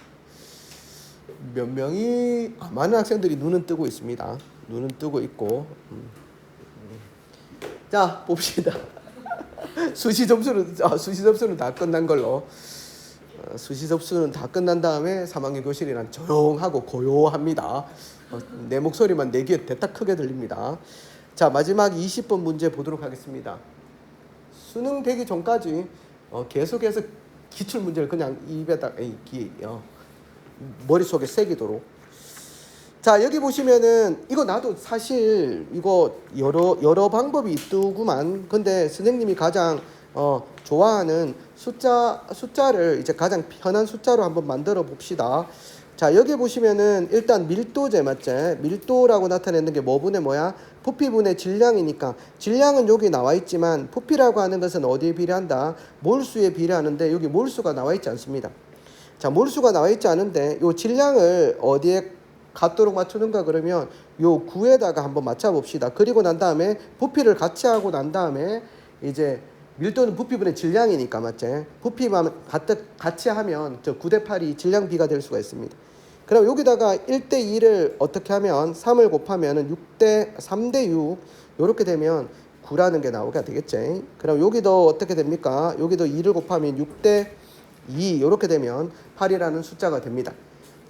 몇 명이 많은 학생들이 눈은 뜨고 있습니다. 눈은 뜨고 있고. 자, 봅시다. 수시 접수는 다 끝난 걸로. 수시 접수는 다 끝난 다음에 3학년 교실이란 조용하고 고요합니다. 내 목소리만 내 귀에 대딱 크게 들립니다. 자, 마지막 20번 문제 보도록 하겠습니다. 수능 되기 전까지 계속해서 기출 문제를 그냥 입에다 머릿속에 새기도록. 자, 여기 보시면은 이거 나도 사실 이거 여러 방법이 있더구만. 근데 선생님이 가장 좋아하는 숫자를 이제 가장 편한 숫자로 한번 만들어 봅시다. 자, 여기 보시면은 일단 밀도제 맞지? 밀도라고 나타내는 게 뭐분의 뭐야? 부피분의 질량이니까 질량은 여기 나와 있지만 부피라고 하는 것은 어디에 비례한다? 몰수에 비례하는데 여기 몰수가 나와 있지 않습니다. 자, 몰수가 나와 있지 않은데 요 질량을 어디에 갖도록 맞추는가 그러면 요 9에다가 한번 맞춰 봅시다. 그리고 난 다음에 부피를 같이 하고 난 다음에 이제 밀도는 부피분의 질량이니까 맞지? 부피만 같이 하면 저 9대 8이 질량 비가 될 수가 있습니다. 그럼 여기다가 1대 2를 어떻게 하면 3을 곱하면은 3대 6 요렇게 되면 9라는 게 나오게 되겠지. 그럼 여기도 어떻게 됩니까? 여기도 2를 곱하면 6대 2 요렇게 되면 8이라는 숫자가 됩니다.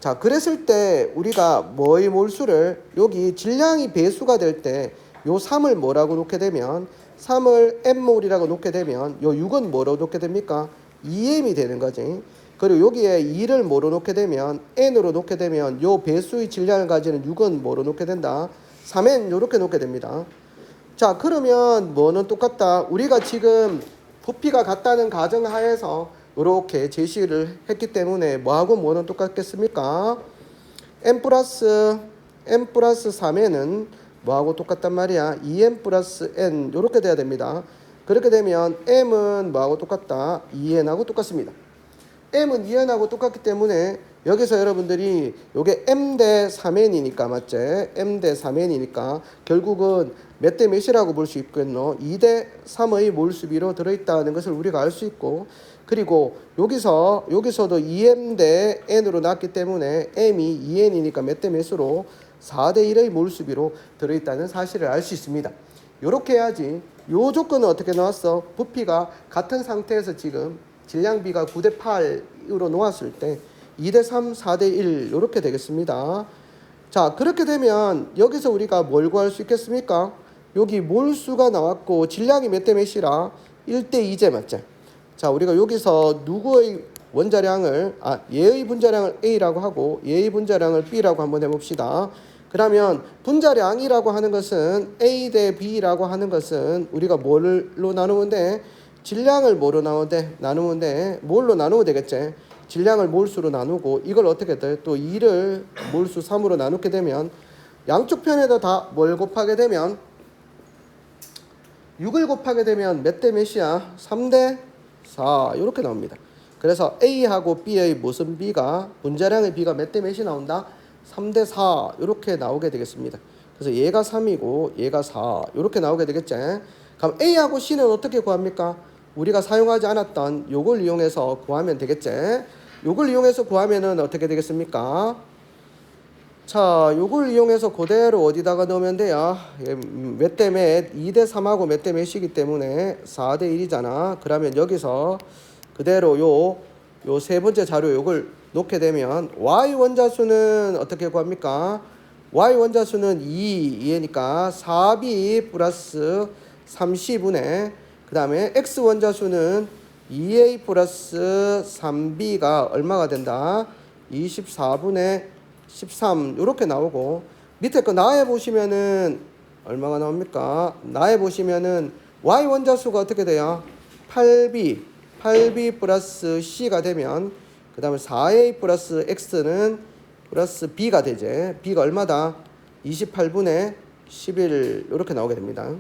자, 그랬을 때 우리가 뭐의 몰수를 여기 질량이 배수가 될 때 요 3을 뭐라고 놓게 되면 3을 M몰이라고 놓게 되면 요 6은 뭐로 놓게 됩니까? 2M이 되는 거지. 그리고 여기에 2를 뭐로 놓게 되면 N으로 놓게 되면 요 배수의 질량을 가지는 6은 뭐로 놓게 된다? 3N 요렇게 놓게 됩니다. 자, 그러면 뭐는 똑같다? 우리가 지금 부피가 같다는 가정하에서 이렇게 제시를 했기 때문에 뭐하고 뭐는 똑같겠습니까? M 플러스 3N은 뭐하고 똑같단 말이야? 2M 플러스 N 이렇게 돼야 됩니다. 그렇게 되면 M은 뭐하고 똑같다? 2N하고 똑같습니다. M은 2N하고 똑같기 때문에 여기서 여러분들이 요게 M 대 3N이니까 맞지? M 대 3N이니까 결국은 몇 대 몇이라고 볼 수 있겠노? 2 대 3의 몰수비로 들어있다는 것을 우리가 알 수 있고, 그리고 여기서도 2M 대 N으로 나왔기 때문에 M이 2N이니까 몇 대 몇으로 4 대 1의 몰수비로 들어있다는 사실을 알 수 있습니다. 요렇게 해야지. 요 조건은 어떻게 나왔어? 부피가 같은 상태에서 지금 질량비가 9 대 8으로 놓았을 때 2 대 3, 4 대 1 요렇게 되겠습니다. 자, 그렇게 되면 여기서 우리가 뭘 구할 수 있겠습니까? 여기 몰수가 나왔고 질량이 몇 대 몇이라? 1대 2제 맞죠? 자, 우리가 여기서 누구의 원자량을 얘의 분자량을 A라고 하고 얘의 분자량을 B라고 한번 해봅시다. 그러면 분자량이라고 하는 것은 A 대 B라고 하는 것은 우리가 뭘로 나누면 돼? 질량을 뭐로 나누면 돼? 뭘로 나누면 되겠지? 질량을 몰수로 나누고 이걸 어떻게 돼? 또 2를 몰수 3으로 나누게 되면 양쪽 편에다 다 뭘 곱하게 되면 6을 곱하게 되면 몇 대 몇이야? 3대 4 이렇게 나옵니다. 그래서 A하고 B의 무슨 B가 분자량의 B가 몇 대 몇이 나온다? 3대 4 이렇게 나오게 되겠습니다. 그래서 얘가 3이고 얘가 4 이렇게 나오게 되겠지. 그럼 A하고 C는 어떻게 구합니까? 우리가 사용하지 않았던 요걸 이용해서 구하면 되겠지. 요걸 이용해서 구하면은 어떻게 되겠습니까? 자, 요걸 이용해서 그대로 어디다가 넣으면 돼요? 몇 대 몇? 2대 3하고 몇 대 몇이기 때문에 4대 1이잖아. 그러면 여기서 그대로 요 세 번째 자료 요걸 놓게 되면 Y 원자수는 어떻게 구합니까? Y 원자수는 2니까 4B 플러스 30분의 그 다음에 X 원자수는 2A 플러스 3B가 얼마가 된다? 24분의 13 이렇게 나오고 밑에 거 나에 보시면은 얼마가 나옵니까? 나에 보시면은 Y 원자수가 어떻게 돼요? 8B 플러스 C가 되면 그 다음에 4A 플러스 X는 플러스 B가 되지. B가 얼마다? 28분의 11 이렇게 나오게 됩니다.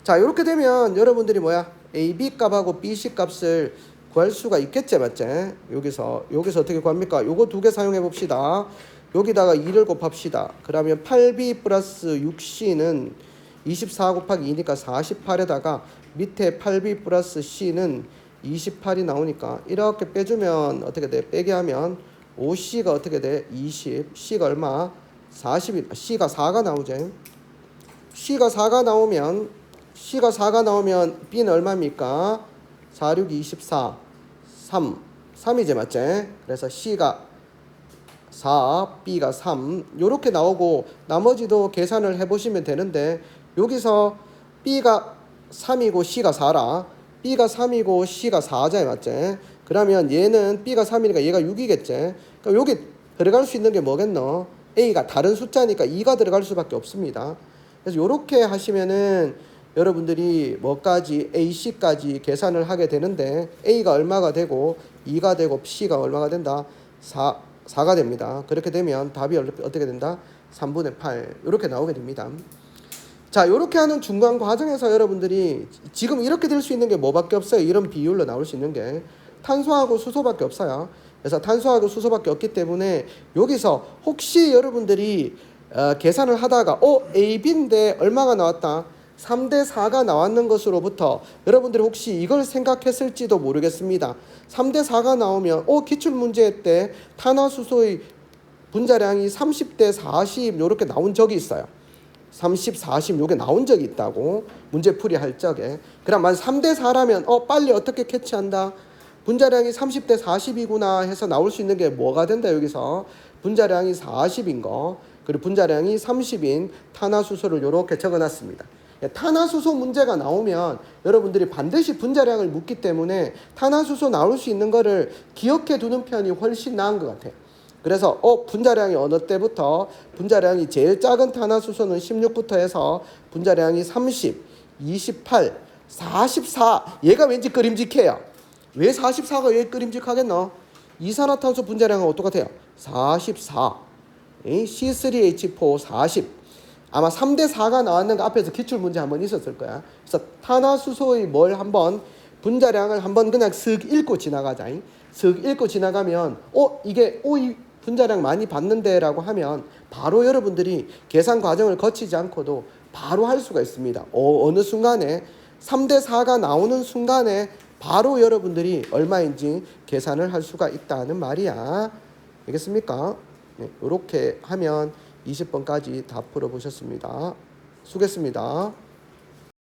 자, 이렇게 되면 여러분들이 뭐야? AB 값하고 BC 값을 구할 수가 있겠지, 맞지? 여기서 어떻게 구합니까? 요거 두 개 사용해 봅시다. 여기다가 2를 곱합시다. 그러면 8B 플러스 6C는 24 곱하기 2니까 48에다가 밑에 8B 플러스 C는 28이 나오니까 이렇게 빼주면 어떻게 돼? 빼게 하면 5C가 어떻게 돼? 20. C가 얼마? 40. C가 4가 나오죠. C가 4가 나오면 C가 4가 나오면 B는 얼마입니까? 4, 6, 24, 3이제 맞지? 그래서 C가 4, B가 3 요렇게 나오고 나머지도 계산을 해보시면 되는데 여기서 B가 3이고 C가 4라 B가 3이고 C가 4자 맞지? 그러면 얘는 B가 3이니까 얘가 6이겠지? 그러니까 여기 들어갈 수 있는 게 뭐겠노? A가 다른 숫자니까 2가 들어갈 수밖에 없습니다. 그래서 요렇게 하시면은 여러분들이 뭐까지 AC까지 계산을 하게 되는데 A가 얼마가 되고 2가 되고 C가 얼마가 된다? 4가 됩니다. 그렇게 되면 답이 어떻게 된다? 3분의 8 이렇게 나오게 됩니다. 자, 이렇게 하는 중간 과정에서 여러분들이 지금 이렇게 될 수 있는 게 뭐밖에 없어요. 이런 비율로 나올 수 있는 게 탄소하고 수소밖에 없어요. 그래서 탄소하고 수소밖에 없기 때문에 여기서 혹시 여러분들이 계산을 하다가 A, B인데 얼마가 나왔다? 3대 4가 나왔는 것으로부터 여러분들이 혹시 이걸 생각했을지도 모르겠습니다. 3대 4가 나오면 기출문제 때 탄화수소의 분자량이 30대 40 이렇게 나온 적이 있어요. 30, 40 요게 나온 적이 있다고 문제풀이 할 적에. 그럼 3대 4라면 빨리 어떻게 캐치한다? 분자량이 30대 40이구나 해서 나올 수 있는 게 뭐가 된다 여기서 분자량이 40인 거 그리고 분자량이 30인 탄화수소를 이렇게 적어놨습니다. 탄화수소 문제가 나오면 여러분들이 반드시 분자량을 묻기 때문에 탄화수소 나올 수 있는 거를 기억해 두는 편이 훨씬 나은 것 같아요. 그래서 분자량이 어느 때부터 분자량이 제일 작은 탄화수소는 16부터 해서 분자량이 30, 28, 44 얘가 왠지 끄림직해요. 왜 44가 왜 끄림직하겠노? 이산화탄소 분자량은 똑같아요. 44 C3H4 40 아마 3대 4가 나왔는가 앞에서 기출문제 한번 있었을 거야. 그래서 탄화수소의 뭘 한번 분자량을 한번 그냥 쓱 읽고 지나가자. 쓱 읽고 지나가면 이게 이 분자량 많이 받는데 라고 하면 바로 여러분들이 계산 과정을 거치지 않고도 바로 할 수가 있습니다. 어느 순간에 3대 4가 나오는 순간에 바로 여러분들이 얼마인지 계산을 할 수가 있다는 말이야. 알겠습니까? 네, 이렇게 하면 20번까지 다 풀어보셨습니다. 수고했습니다.